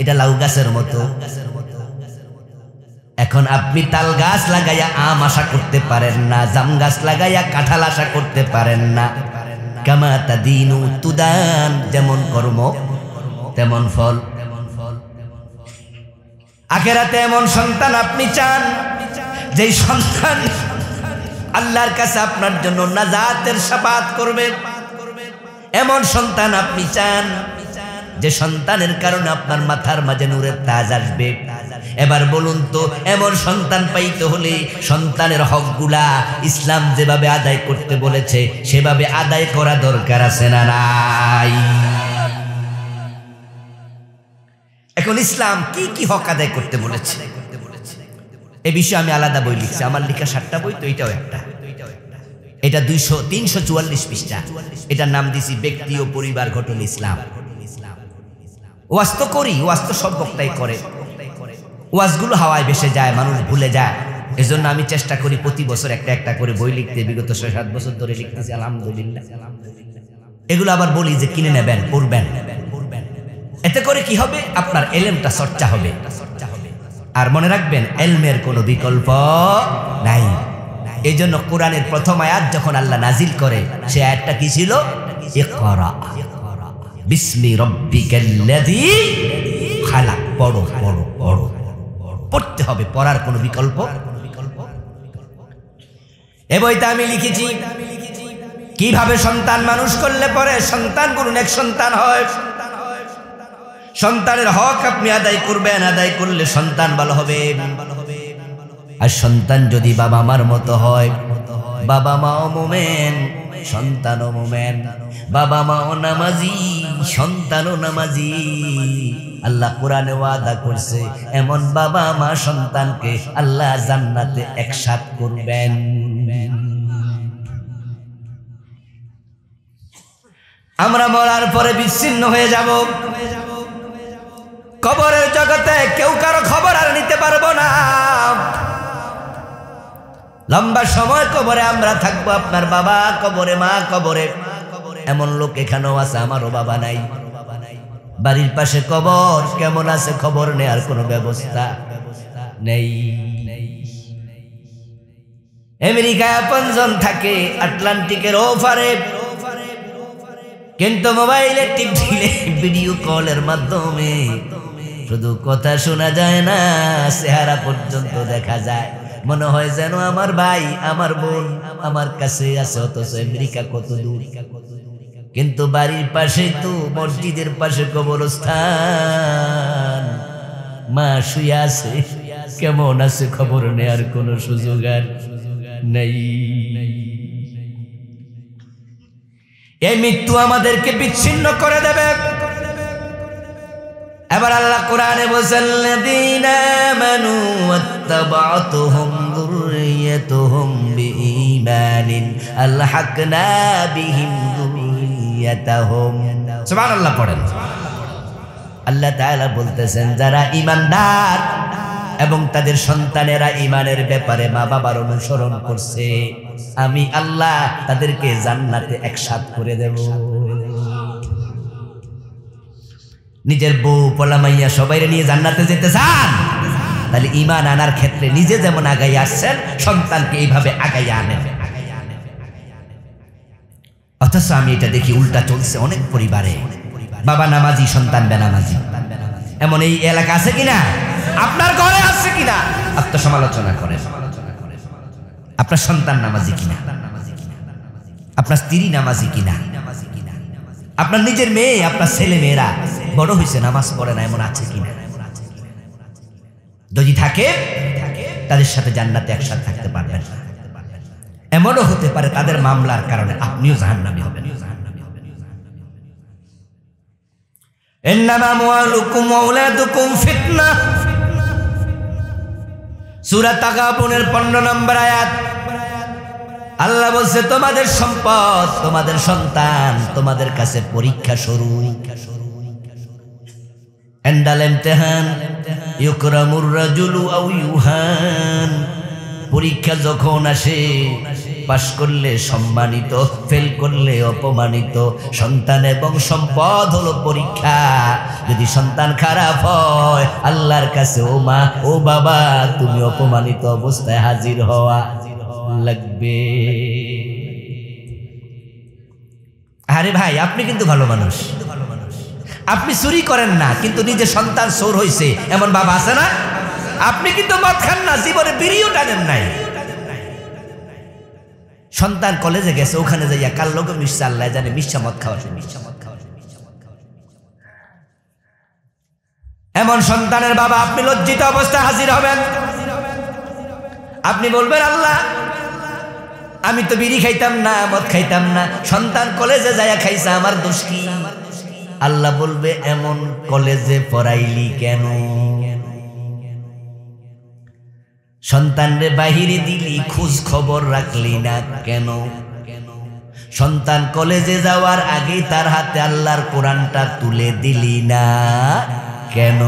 এটা লাউ গাছের মতো। এখন আপনি তাল গাছ লাগাইয়া আম আশা করতে পারেন না, জাম গাছ লাগাইয়া কাঁঠাল আশা করতে পারেন না। কামা তাদিনু তুদান, যেমন কর্ম তেমন ফল। আখিরাতে এমন সন্তান আপনি চান, যেই সন্তান আল্লাহর কাছে আপনার জন্য নাজাতের শাফাআত করবে। এমন সন্তান আপনি চান, যে সন্তানের কারণে আপনার মাথার মাঝে নূরের তাজ আসবে। এবার বলুন তো, এমন সন্তান পাইতে হলে সন্তানের হকগুলা ইসলাম যেভাবে আদায় করতে বলেছে সেভাবে আদায় করা দরকার আছে না নাই? এখন ইসলাম কি কি হক আদায় করতে বলেছে এ বিষয়ে আমি আলাদা বই লিখছি। আমার লেখা 7টা বই, তো এটাও একটা। এটা 344 পৃষ্ঠা। এটার নাম দিছি ব্যক্তি ও পরিবার গঠন ইসলাম। ওয়াজ তো করি, ওয়াজ তো সব বক্তাই করে, ওয়াজগুলো হাওয়ায় ভেসে যায়, মানুষ ভুলে যায়। এজন্য আমি চেষ্টা করি প্রতি বছর একটা একটা করে বই লিখতে। বিগত 6-7 বছর ধরে লিখতেছি, আলহামদুলিল্লাহ। এগুলো আবার বলি যে কিনে নেবেন, পড়বেন। এতে করে কি হবে? আপনার ইলমটা চর্চা হবে। আর মনে রাখবেন, ইলমের কোনো বিকল্প নাই। এই জন্য কোরআনের প্রথম আয়াত যখন আল্লাহ নাজিল করে, সে আয়াতটা কি ছিল? ইকরা বিসমি রাব্বিকাল্লাযী খালাক। পড়ো পড়ো পড়ো, পড়তে হবে, পড়ার কোনো বিকল্প। এ বইটা আমি লিখেছি কিভাবে সন্তান মানুষ করলে পরে সন্তানগুলো নেক সন্তান হয়। সন্তানের হক আপনি আদায় করবেন, আদায় করলে সন্তান ভালো হবে। আর সন্তান যদি বাবা মার মতো হয়, বাবা মাও মোমেন সন্তানও মোমেন, বাবা মাও নামাজি সন্তানও নামাজি। আল্লাহ কোরআনে ওয়াদা করছে, এমন বাবা মা সন্তানকে আল্লাহ জান্নাতে একসাথ করবেন। আমরা মরার পরে বিচ্ছিন্ন হয়ে যাব। কবরের জগতে কেউ কারো খবর আর নিতে পারবো না। লম্বা সময় কবরে আমরা থাকবো। আপনার বাবা কবরে, মা কবরে। এমন লোক এখানেও আছে, আমারও বাবা নাই, বাড়ির পাশে কবর, কেমন আছে খবর নেয়ার কোনো ব্যবস্থা নেই। আমেরিকায় 5 জন থাকে, আটলান্টিকের ওপারে, কিন্তু মোবাইলে টিপ দিলে ভিডিও কলের মাধ্যমে শুধু কথা শোনা যায় না, চেহারা পর্যন্ত দেখা যায়। মনে হয় যেন আমার ভাই, আমার বোন আমার কাছে আছে, অথচ আমেরিকা কত দূর। কিন্তু বাড়ির পাশে তো, মসজিদের পাশে কবরস্থান, মা শুয়ে আছে, কেমন আছে খবর নেয়ার কোনো সুযোগ আর নেই। এই মৃত্যু আমাদেরকে বিচ্ছিন্ন করে দেবে। এবার আল্লাহ কোরআনে বলেছেন, লাযীনা আমানু ওয়াত্তাবা'তুহুম যুররিয়াতুহুম বিঈমানিন আলহাকনা বিহিম যুররিয়াতাহুম। সুবহানাল্লাহ পড়েন। আল্লাহ তাআলা বলতেছেন, যারা ঈমানদার এবং তাদের সন্তানেরা ঈমানের ব্যাপারে মা বাবার অনুসরণ করছে, আমি আল্লাহ তাদেরকে জান্নাতে একসাথ করে দেব। নিজের বউ পোলা মাইয়া সবাইরে নিয়ে জান্নাতে যেতে চান? তাহলে ঈমান আনার ক্ষেত্রে নিজে যেমন আগাই আসছেন, সন্তানকে এইভাবে আগাই আনেন। অথচ আমি এটা দেখি উল্টা চলছে অনেক পরিবারে। বাবা নামাজি, সন্তান বেনামাজি। এমন এই এলাকা আছে কিনা? আপনার ঘরে আছে কিনা? আত্মসমালোচনা করেন। আপনার সন্তান নামাজি কিনা? আপনার স্ত্রী নামাজি কিনা? আপনার নিজের মেয়ে, আপনার ছেলে মেয়েরা বড় হয়েছে, নামাজ পড়ে না, এমন আছে কিনা? যদি থাকে, তাদের সাথে জান্নাতে একসাথে থাকতে পারবেন। এমনও হতে পারে তাদের মামলার কারণে আপনিও জাহান্নামী হবেন। ইন্নামা আমওয়ালুকুম ওয়া আওলাদুকুম ফিতনাহ। সূরা তাগাবুনের 15 নম্বর আয়াত। আল্লাহ বলছে, তোমাদের সম্পদ, তোমাদের সন্তান তোমাদের কাছে পরীক্ষা স্বরূপ। ইনদাল ইমতিহান ইউকরামুর রাজুলু আও ইউহান। পরীক্ষা যখন আসে, পাশ করলে সম্মানিত, ফেল করলে অপমানিত। সন্তান এবং সম্পদ হলো পরীক্ষা। যদি সন্তান খারাপ হয়, আল্লাহর কাছে ও মা ও বাবা, তুমি অপমানিত অবস্থায় হাজির হওয়া লাগবে। আরে ভাই, আপনি কিন্তু ভালো মানুষ, আপনি চুরি করেন না, কিন্তু নিজের সন্তান চোর হয়েছে এমন বাবা আছে না? আপনি কিন্তু মদ খান না, জীবনে বিড়িও টানেন নাই। সন্তান কলেজে গেছে, ওখানে যাইয়া কার লোক মিশছে আল্লাহ জানে, মিশা মদ খাওয়া। এমন সন্তানের বাবা আপনি লজ্জিত অবস্থায় হাজির হবেন। আপনি বলবেন, আল্লাহ আমি তো বিড়ি খাইতাম না, মদ খাইতাম না, সন্তান কলেজে যাইয়া খাইছে, আমার দোষ কি? আল্লাহ বলবে, এমন কলেজে পড়াইলি কেন? সন্তানরে বাহিরে দিলি, খোঁজ খবর রাখলি না কেন? সন্তান কলেজে যাওয়ার আগে তার হাতে আল্লাহর কোরআনটা তুলে দিলি না কেন?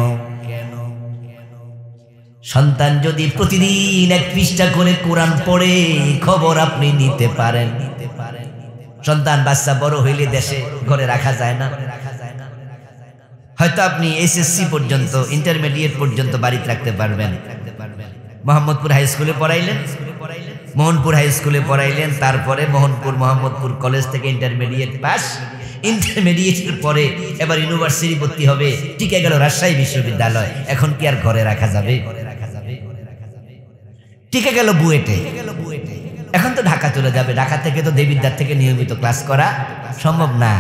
সন্তান যদি প্রতিদিন 1 পৃষ্ঠা করে কোরআন পড়ে, খবর আপনি নিতে পারেন। সন্তান বাচ্চা বড় হইলে দেশে ঘরে রাখা যায় না, হয়তো আপনি এসএসসি পর্যন্ত ইন্টারমিডিয়েট পর্যন্ত বাড়িতে রাখতে পারবেন। মোহাম্মদপুর হাই স্কুলে পড়াইলেন, মোহনপুর হাই স্কুলে পড়াইলেন, তারপরে মোহাম্মদপুর কলেজ থেকে ইন্টারমিডিয়েট পাস। ইন্টারমিডিয়েটের পরে এবার ইউনিভার্সিটি ভর্তি হবে, টিকে গেল রাজশাহী বিশ্ববিদ্যালয়। এখন কি আর ঘরে রাখা যাবে? টিকে গেল বুয়েটে, এখন তো ঢাকা চলে যাবে। ঢাকা থেকে তো দেবিদ্বার থেকে নিয়মিত ক্লাস করা সম্ভব না।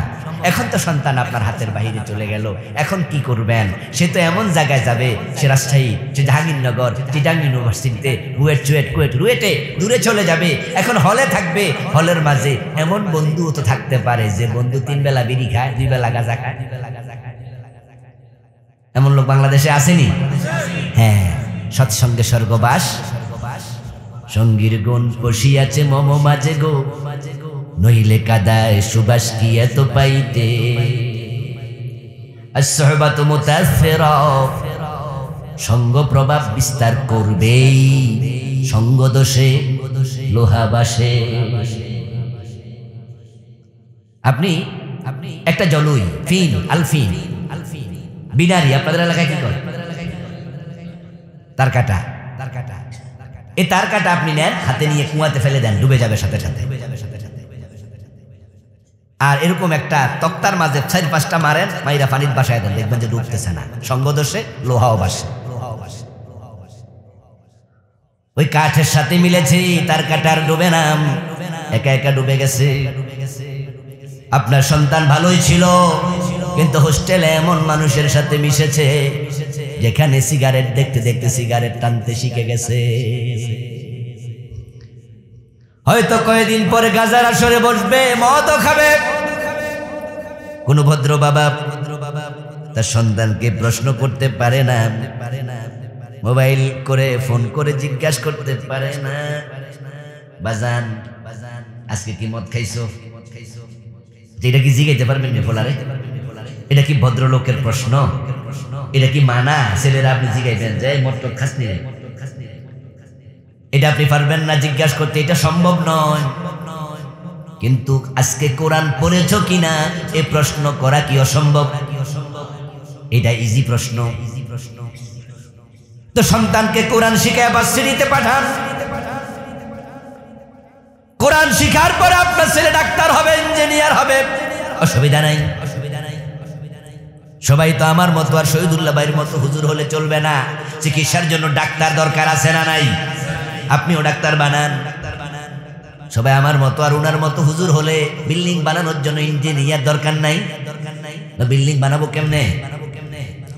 এখন তো সন্তান আপনার হাতের বাইরে চলে গেল, এখন কি করবেন? সে তো এমন জায়গায় যাবে, সে রাজশাহী, সে জাহাঙ্গীরনগর, চিটাং ইউনিভার্সিটিতে, বুয়েট, চুয়েট, কুয়েট, রুয়েটে দূরে চলে যাবে। এখন হলে থাকবে, হলের মাঝে এমন বন্ধুও তো থাকতে পারে যে বন্ধু 3 বেলা বিড়ি খায়, 2 বেলা গাঁজা খায়। এমন লোক বাংলাদেশে আসেনি? হ্যাঁ, সৎসঙ্গে স্বর্গবাস, সঙ্গীর গুণ বসিয়াছে মম মাঝে গো, নইলে কাদায় সুবাস কি এত পাইতে। আসহাবাতু মুতাসসিরা, সঙ্গ প্রভাব বিস্তার করবেই, সঙ্গ দোষে লোহা বাসে। আপনি একটা জলুই ফিন আলফিন বিনারি আপনাদের এলাকায় কি করে? তার কাটা। এই তার কাটা আপনি নেন, হাতে নিয়ে কুয়াতে ফেলে দেন, ডুবে যাবে সাথে সাথে। আর এরকম একটা তক্তার মাঝে 4-5টা মারেন, মাইরা পানির বাসায় দেন, দেখবেন যে ডুবতেছে না। সঙ্গদোষে লোহাও বাসে। ওই কাঠের সাথে মিলেছে, তার কাটার ডুবে না, একা একা ডুবে গেছে। আপনার সন্তান ভালোই ছিল, কিন্তু হোস্টেলে এমন মানুষের সাথে মিশেছে যেখানে সিগারেট দেখতে দেখতে সিগারেট টানতে শিখে গেছে। হয়তো কয়েকদিন পরে গাজার আসরে বসবে, মদও খাবে। কোন ভদ্র বাবা তার সন্তানকে প্রশ্ন করতে পারে না, মোবাইল করে ফোন করে জিজ্ঞাসা করতে পারে না, বাজান আজকে কি মদ খাইছো? এটা কি জিগাইতে পারবেন না ফোলারে? এটা কি ভদ্রলোকের প্রশ্ন? এটা কি মানা? ছেলেরা আপনি জিগাইবেন যে মদ খাস নি? এটা আপনি পারবেন না জিজ্ঞাসা করতে, এটা সম্ভব নয়। কিন্তু আজকে কোরআন পড়েছ কিনা এ প্রশ্ন করা কি অসম্ভব? এটা ইজি প্রশ্ন। তো সন্তানকে কোরআন শিখায় ভার্সিটিতে পাঠান। কোরআন শিখার পর আপনার ছেলে ডাক্তার হবে, ইঞ্জিনিয়ার হবে, অসুবিধা নাই। সবাই তো আমার মতো আর শহীদুল্লাহ ভাইয়ের মতো হুজুর হলে চলবে না। চিকিৎসার জন্য ডাক্তার দরকার আছে না নাই? আপনিও ডাক্তার বানান। সবাই আমার মতো আর উনার মতো হুজুর হলে বিল্ডিং বানানোর জন্য ইঞ্জিনিয়ার দরকার নাই? বিল্ডিং বানাবো কেমনে?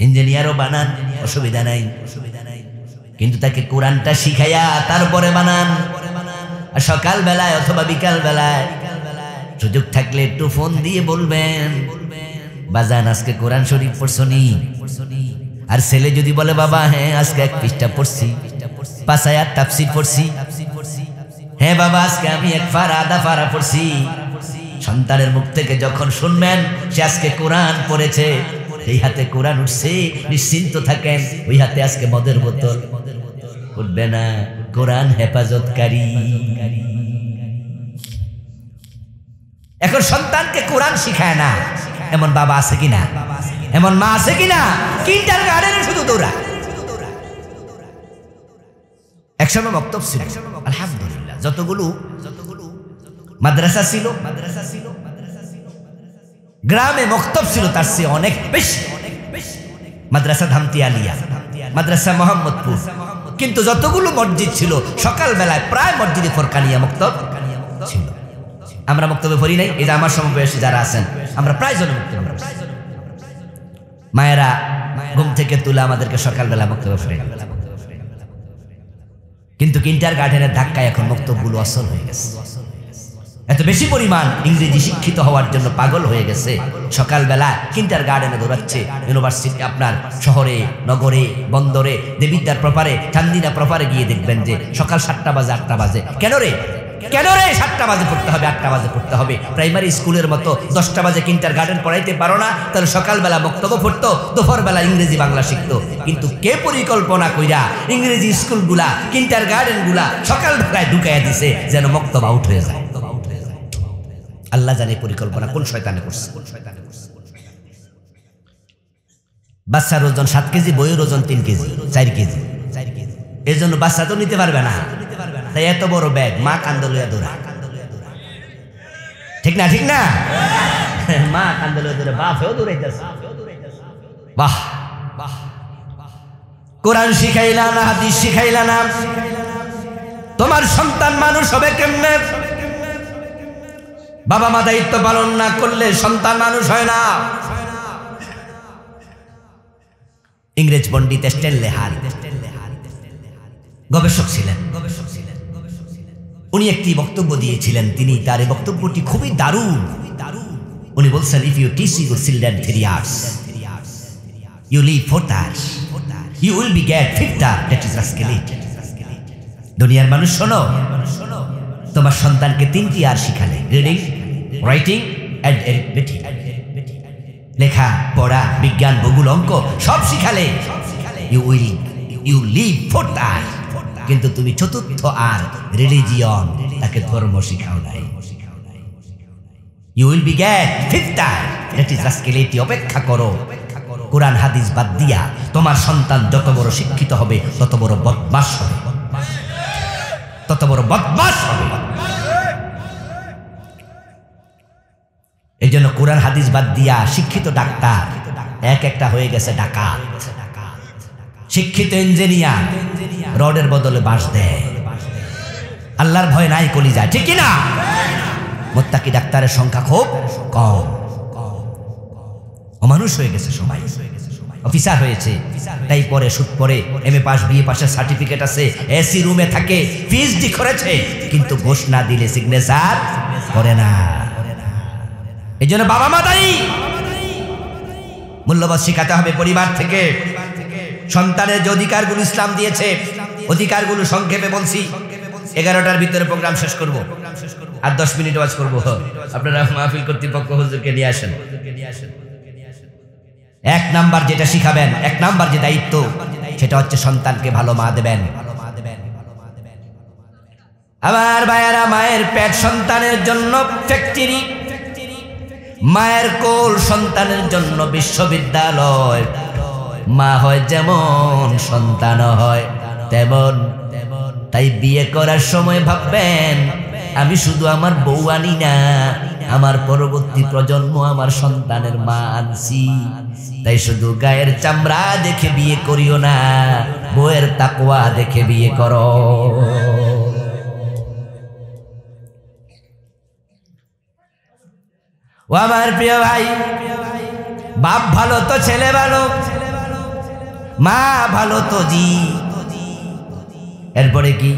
ইঞ্জিনিয়ারও বানান, অসুবিধা নাই। কিন্তু তাকে কোরআনটা শিখাইয়া তারপরে বানান। আর সকাল বেলায় অথবা বিকাল বেলায় সুযোগ থাকলে একটু ফোন দিয়ে বলবেন, বাজান আজকে কোরআন শরীফ পড়ছনি? আর ছেলে যদি বলে, বাবা হ্যাঁ আজকে 1 পৃষ্ঠা পড়ছি, 5 আয়াত তাফসীর পড়ছি, হ্যাঁ বাবা আজকে আমি 1 পারা আধা পারা পড়ছি। সন্তানের মুখ থেকে যখন শুনবেন সে আজকে কোরআন পড়েছে, এই হাতে কোরআন উঠছে, নিশ্চিন্ত থাকেন ওই হাতে আজকে মদের বোতল উঠবে না। কোরআন হেফাজতকারী। এখন সন্তানকে কোরআন শিখায় না এমন বাবা আছে কিনা? এমন মা আছে কিনা? কিন্ডারগার্টেনে শুধু দৌড়া। একসময় মক্তব ছিল, আলহামদুলিল্লাহ। যতগুলো মাদ্রাসা ছিল, গ্রামে মক্তব ছিল তার চেয়ে অনেক বেশি। মাদ্রাসা ধামতি আলিয়া, মাদ্রাসা মোহাম্মদপুর। কিন্তু যতগুলো মসজিদ ছিল সকাল বেলায় প্রায় মসজিদে ফরকানিয়া মক্তব ছিল। আমরা মক্তবে পড়ি নাই, এই যে আমার সমবয়সী যারা আছেন আমরা প্রায় জন মক্তবে পড়ি। মায়েরা ঘুম থেকে তুলে আমাদেরকে সকালবেলা মক্তবে পড়ে। কিন্তু কিন্ডারগার্টেনের ধাক্কায় এখন মক্তবগুলো অসল হয়ে গেছে। এত বেশি পরিমাণ ইংরেজি শিক্ষিত হওয়ার জন্য পাগল হয়ে গেছে। সকালবেলা কিন্ডারগার্টেনে দৌড়াচ্ছে। ইউনিভার্সিটি আপনার শহরে, নগরে, বন্দরে, দেবিদ্বার প্রপারে, চান্দিনা প্রপারে গিয়ে দেখবেন যে সকাল 7টা বাজে 8টা বাজে। কেন রে 7টা বাজে পড়তে হবে, 8টা বাজে পড়তে হবে? প্রাইমারি স্কুলের মতো 10টা বাজে কিন্ডারগার্টেন পড়াইতে পারো না? তাহলে সকালবেলা বক্তব্য পড়তো, দুপুরবেলা ইংরেজি বাংলা শিখতো। কিন্তু কে পরিকল্পনা কইরা ইংরেজি স্কুলগুলা, কিন্ডারগার্টেনগুলা সকালবেলায় ঢুকাইয়া দিছে যেন বক্তব্য আউট হয়ে যায়? আল্লাহ জানে পরিকল্পনা কোন শয়তানে করছে। বাচ্চার ওজন 7 কেজি, বইয়ের ওজন 3 কেজি 4 কেজি। এই জন্য বাচ্চা তো নিতে পারবে না, তাই এত বড় ব্যাগ মা কান্দে লইয়া দৌড়া। ঠিক না? ঠিক না? মা কান্দে লইয়া দৌড়ে, বাপেও দৌড়াইতেছে। বাহ বাহ! কোরআন শিখাইলা না, হাদিস শিখাইলা না, তোমার সন্তান মানুষ হবে কেমনে? বাবা মা দায়িত্ব পালন না করলে সন্তান মানুষ হয় না। ইংরেজ পণ্ডিত স্ট্যানলে হাল গবেষক ছিলেন। উনি একটি বক্তব্য দিয়েছিলেন, তিনি তার এই বক্তব্যটি খুবই দারুণ। উনি বলছেন, if you teach your children 3 years, you live 4 years, you will be get 5th year, that is rascality. দুনিয়ার মানুষ শোনো, তোমার সন্তানকে 3টি ইয়ার শিখালে, রিডিং, রাইটিং এন্ড অ্যারিথমেটিক, লেখা পড়া, বিজ্ঞান, ভূগোল, অঙ্ক সব শিখালে, you live 4th year, কিন্তু তুমি 4th আর রিলিজিয়ন, তাকে ধর্ম শিখাও নাই। You will be get 5th year, that is rascality. অপেক্ষা করো, কোরআন হাদিস বাদ দিয়া তোমার সন্তান যত বড় শিক্ষিত হবে তত বড় বদমাশ হবে, তত বড় বদমাশ হবে। এই জন্য কোরআন হাদিস বাদ দিয়া শিক্ষিত ডাক্তার এক একটা হয়ে গেছে ডাকাত, শিক্ষিত ইঞ্জিনিয়ার রডের বদলে বাঁশ দেয়। আল্লাহর ভয় নাই কলিজায়, ঠিক কিনা? মুত্তাকি ডাক্তারের সংখ্যা খুব কম, অমানুষ হয়ে গেছে সবাই। অফিসার হয়েছে, তাই পরে সুদ পরে, MA পাস, BA পাসের সার্টিফিকেট আছে, এসি রুমে থাকে, PhD করেছে, কিন্তু ঘোষ না দিলে সিগনেচার করে না। এই জন্য বাবা মা দায়ী। মূল্যবোধ শিখাতে হবে পরিবার থেকে। সন্তানের যে অধিকারগুলো ইসলাম দিয়েছে, অধিকারগুলো সংক্ষেপে বলছি। 11টার ভিতরে প্রোগ্রাম শেষ করব, আর 10 মিনিট ওয়াজ করব। আপনারা মাহফিল কর্তৃপক্ষ হুজুরকে নিয়ে আসেন। 1 নাম্বার যেটা শিখাবেন, 1 নাম্বার যে দায়িত্ব, সেটা হচ্ছে সন্তানকে ভালো মা দেবেন। আমার ভাইয়েরা, মায়ের পেট সন্তানের জন্য ফ্যাক্টরি, মায়ের কোল সন্তানের জন্য বিশ্ববিদ্যালয়। মা হয় যেমন, সন্তান হয় তেমন। তাই বিয়ে করার সময় ভাববেন, আমি শুধু আমার বউ আনি না, আমার পরবর্তী প্রজন্ম আমার সন্তানের মা আনছি। তাই শুধু গায়ের চামড়া দেখে বিয়ে করিও না, বউয়ের তাকওয়া দেখে বিয়ে করো। ও আমার প্রিয় ভাই, বাপ ভালো তো ছেলে ভালো, মা ভালো তো জি। এরপরে কি?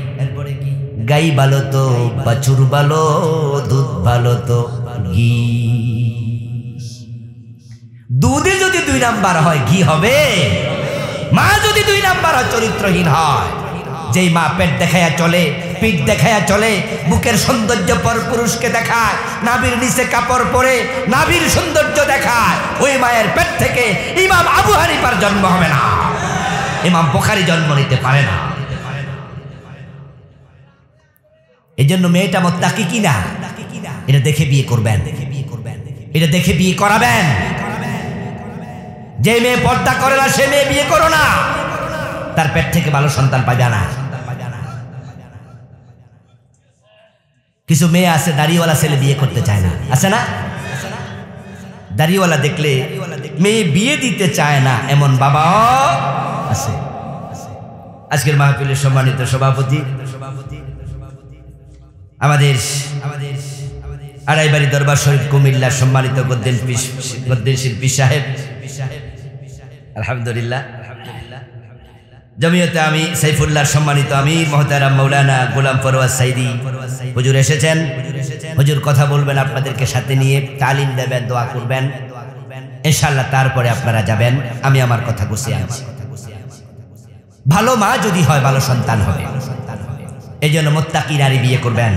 গাই ভালো তো বাছুর ভালো, দুধ ভালো তো ঘি। দুধে যদি 2 নাম্বার হয়, ঘি হবে? মা যদি 2 নাম্বার হয়, চরিত্রহীন হয়। যেই মা পেট দেখায়া চলে, পিঠ দেখায়া চলে, বুকের সৌন্দর্য পর পুরুষকে দেখায়, নাভির নিচে কাপড় পরে নাভির সৌন্দর্য দেখায়, ওই মায়ের পেট থেকে ইমাম আবু হানিফার জন্ম হবে না, ইমাম বুখারী জন্ম নিতে পারে না। এই জন্য মেয়েটা মুত্তাকি কিনা এটা দেখে বিয়ে করবেন, এটা দেখে বিয়ে করাবেন। যে মেয়ে পর্দা করে না, সে মেয়ে বিয়ে করো না, তার পেট থেকে ভালো সন্তান পাবে না। কিছু মেয়ে আছে, দাড়িওয়ালা ছেলে বিয়ে করতে চায় না, আছে না? দাড়িওয়ালা দেখলে মেয়ে বিয়ে দিতে চায় না, এমন বাবাও আছে। আজকের মাহফিলের সম্মানিত সভাপতি, আমাদের আড়াইবাড়ি দরবার শরীফ কুমিল্লার সম্মানিত গদ্দিন শিল্পী সাহেব, আলহামদুলিল্লাহ। জমিয়তে আমি সাইফুল্লাহ সম্মানিত আমির মুহতারাম মাওলানা গোলাম ফরওয়াজ সাইদি হুজুর এসেছেন। হুজুর কথা বলবেন আপনাদেরকে সাথে নিয়ে, তালিম দেবেন, দোয়া করবেন ইনশাআল্লাহ। তারপরে আপনারা যাবেন, আমি আমার কথা গুছিয়ে আনছি। ভালো মা যদি হয়, ভালো সন্তান হবে। এই জন্য মুত্তাকি নারী বিয়ে করবেন।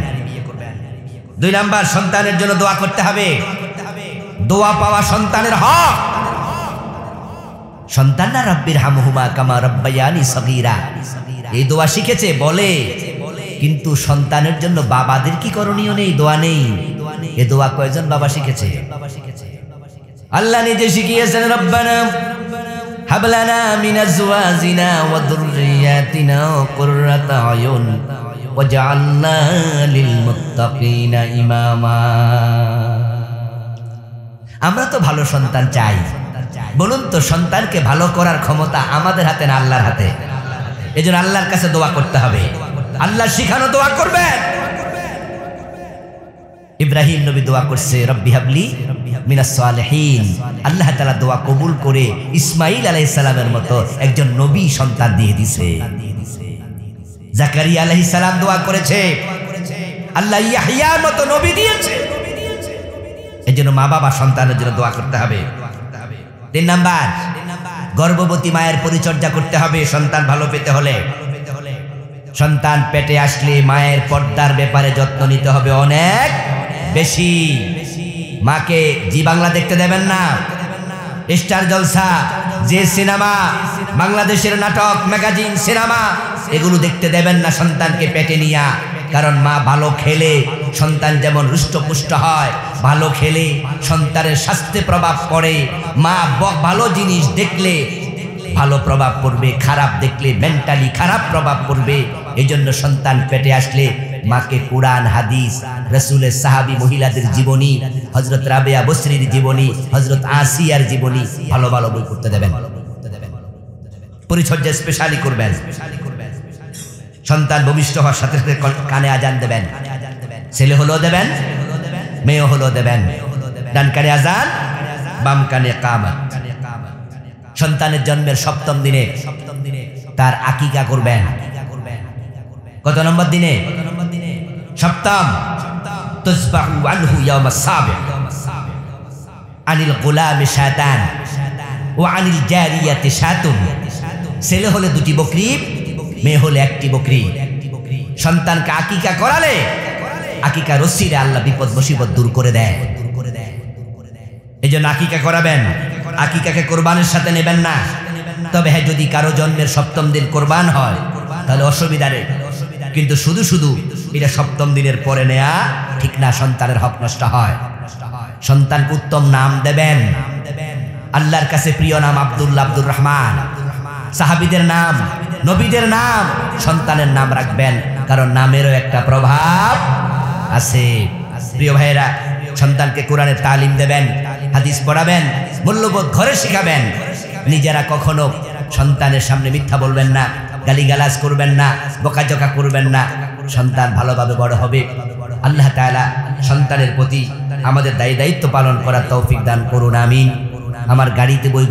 2 নাম্বার, সন্তানের জন্য দোয়া করতে হবে। দোয়া পাওয়া সন্তানের হক। সন্তান না রব্বির হামহুমা কামা রব্বায়ানি সগীরা, এই দোয়া শিখেছে বলে, কিন্তু সন্তানের জন্য বাবাদের কি করণীয় নেই? দোয়া নেই। এ দোয়া কয়জন বাবা শিখেছে? আল্লাহ নিজে শিখিয়েছেন, রব্বানা হাবলানা মিন আজওয়াজিনা ওয়া যুররিয়াতিনা কুররাতা আয়ুন ওয়াজআলনা লিল মুত্তাকিনা ইমামা। আমরা তো ভালো সন্তান চাই, বলুন তো সন্তানকে ভালো করার ক্ষমতা আমাদের হাতে না আল্লাহর হাতে? এজন্য আল্লাহর কাছে দোয়া করতে হবে, আল্লাহ শিখানো দোয়া করবেন। ইব্রাহিম নবী দোয়া করছে রব্বি হাবলি মিনাস সালিহিন, আল্লাহ তাআলা দোয়া কবুল করে ইসমাঈল আলাইহিস সালামের মতো একজন নবী সন্তান দিয়ে দিয়েছে। জাকারিয়া আলাইহিস সালাম দোয়া করেছে, আল্লাহ ইয়াহইয়ার মতো নবী দিয়েছে। এজন্য মা বাবা সন্তানের জন্য দোয়া করতে হবে। 3 নাম্বার, গর্ভবতী মায়ের পরিচর্যা করতে হবে সন্তান ভালো পেতে হলে। সন্তান পেটে আসলে মায়ের পর্দার ব্যাপারে যত্ন নিতে হবে অনেক বেশি। মাকে জি বাংলা দেখতে দেবেন না, স্টার জলসা, যে সিনেমা, বাংলাদেশের নাটক, ম্যাগাজিন, সিনেমা এগুলো দেখতে দেবেন না সন্তানকে পেটে নিয়া। কারণ মা ভালো খেলে সন্তান যেমন হৃষ্টপুষ্ট হয়, ভালো খেলে সন্তানের স্বাস্থ্যে প্রভাব পড়ে। মা ভালো জিনিস দেখলে ভালো প্রভাব পড়বে, খারাপ দেখলে মেন্টালি খারাপ প্রভাব পড়বে। এই জন্য সন্তান পেটে আসলে মাকে কোরআন, হাদিস, রাসূলের সাহাবী মহিলাদের জীবনী, হযরত রাবেয়া বসরির জীবনী, হযরত আসিয়ার জীবনী ভালো ভালো বই পড়তে দেবেন। পরিচর্যা স্পেশালি করবেন। সন্তান ভূমিষ্ঠ হওয়ার সাথে সাথে কানে আজান দেবেন, ছেলে হলেও দেবেন, মেয়ে হলেও দেবেন। ডান কানে আজান, বাম কানে কামাত। সন্তানের জন্মের 7ম দিনে তার আকিকা করবেন। কত নম্বর দিনে? 7ম। তুসবাহু আনহু ইয়াওম আস-সাবি'হ আনিল গুলামি শাতান ওয়া আনিল জারিয়াতি শাতুন। ছেলে হলে 2টি বকরি, মেয়ে হলে 1টি বকরি। সন্তানকে আকিকা করালে আকিকা রসিলে আল্লাহ বিপদ মুসিবত দূর করে দেয়। এই জন্য আকিকা করাবেন। আকিকাকে কোরবানের সাথে নেবেন না। তবে হ্যাঁ, যদি কারো জন্মের 7ম দিন কোরবান হয় তাহলে অসুবিধা নেই, কিন্তু শুধু শুধু এটা 7ম দিনের পরে নেয়া ঠিক না, সন্তানের হক নষ্ট হয়। সন্তানকে উত্তম নাম দেবেন। আল্লাহর কাছে প্রিয় নাম আব্দুল্লাহ, আব্দুর রহমান। সাহাবীদের নাম, নবীদের নাম সন্তানের নাম রাখবেন, কারণ নামেরও একটা প্রভাব আছে। প্রিয় ভাইয়েরা, সন্তানকে কোরআনের তালিম দেবেন, হাদিস পড়াবেন, মূল্যবোধ ঘরে শিখাবেন। নিজেরা কখনো সন্তানের সামনে মিথ্যা বলবেন না, গালিগালাজ করবেন না, বকাঝকা করবেন না। সন্তান ভালোভাবে বড় হবে। আল্লাহ তাআলা সন্তানের প্রতি আমাদের দায়িত্ব পালন করার তৌফিক দান করুন, আমিন। আমার গাড়িতে বই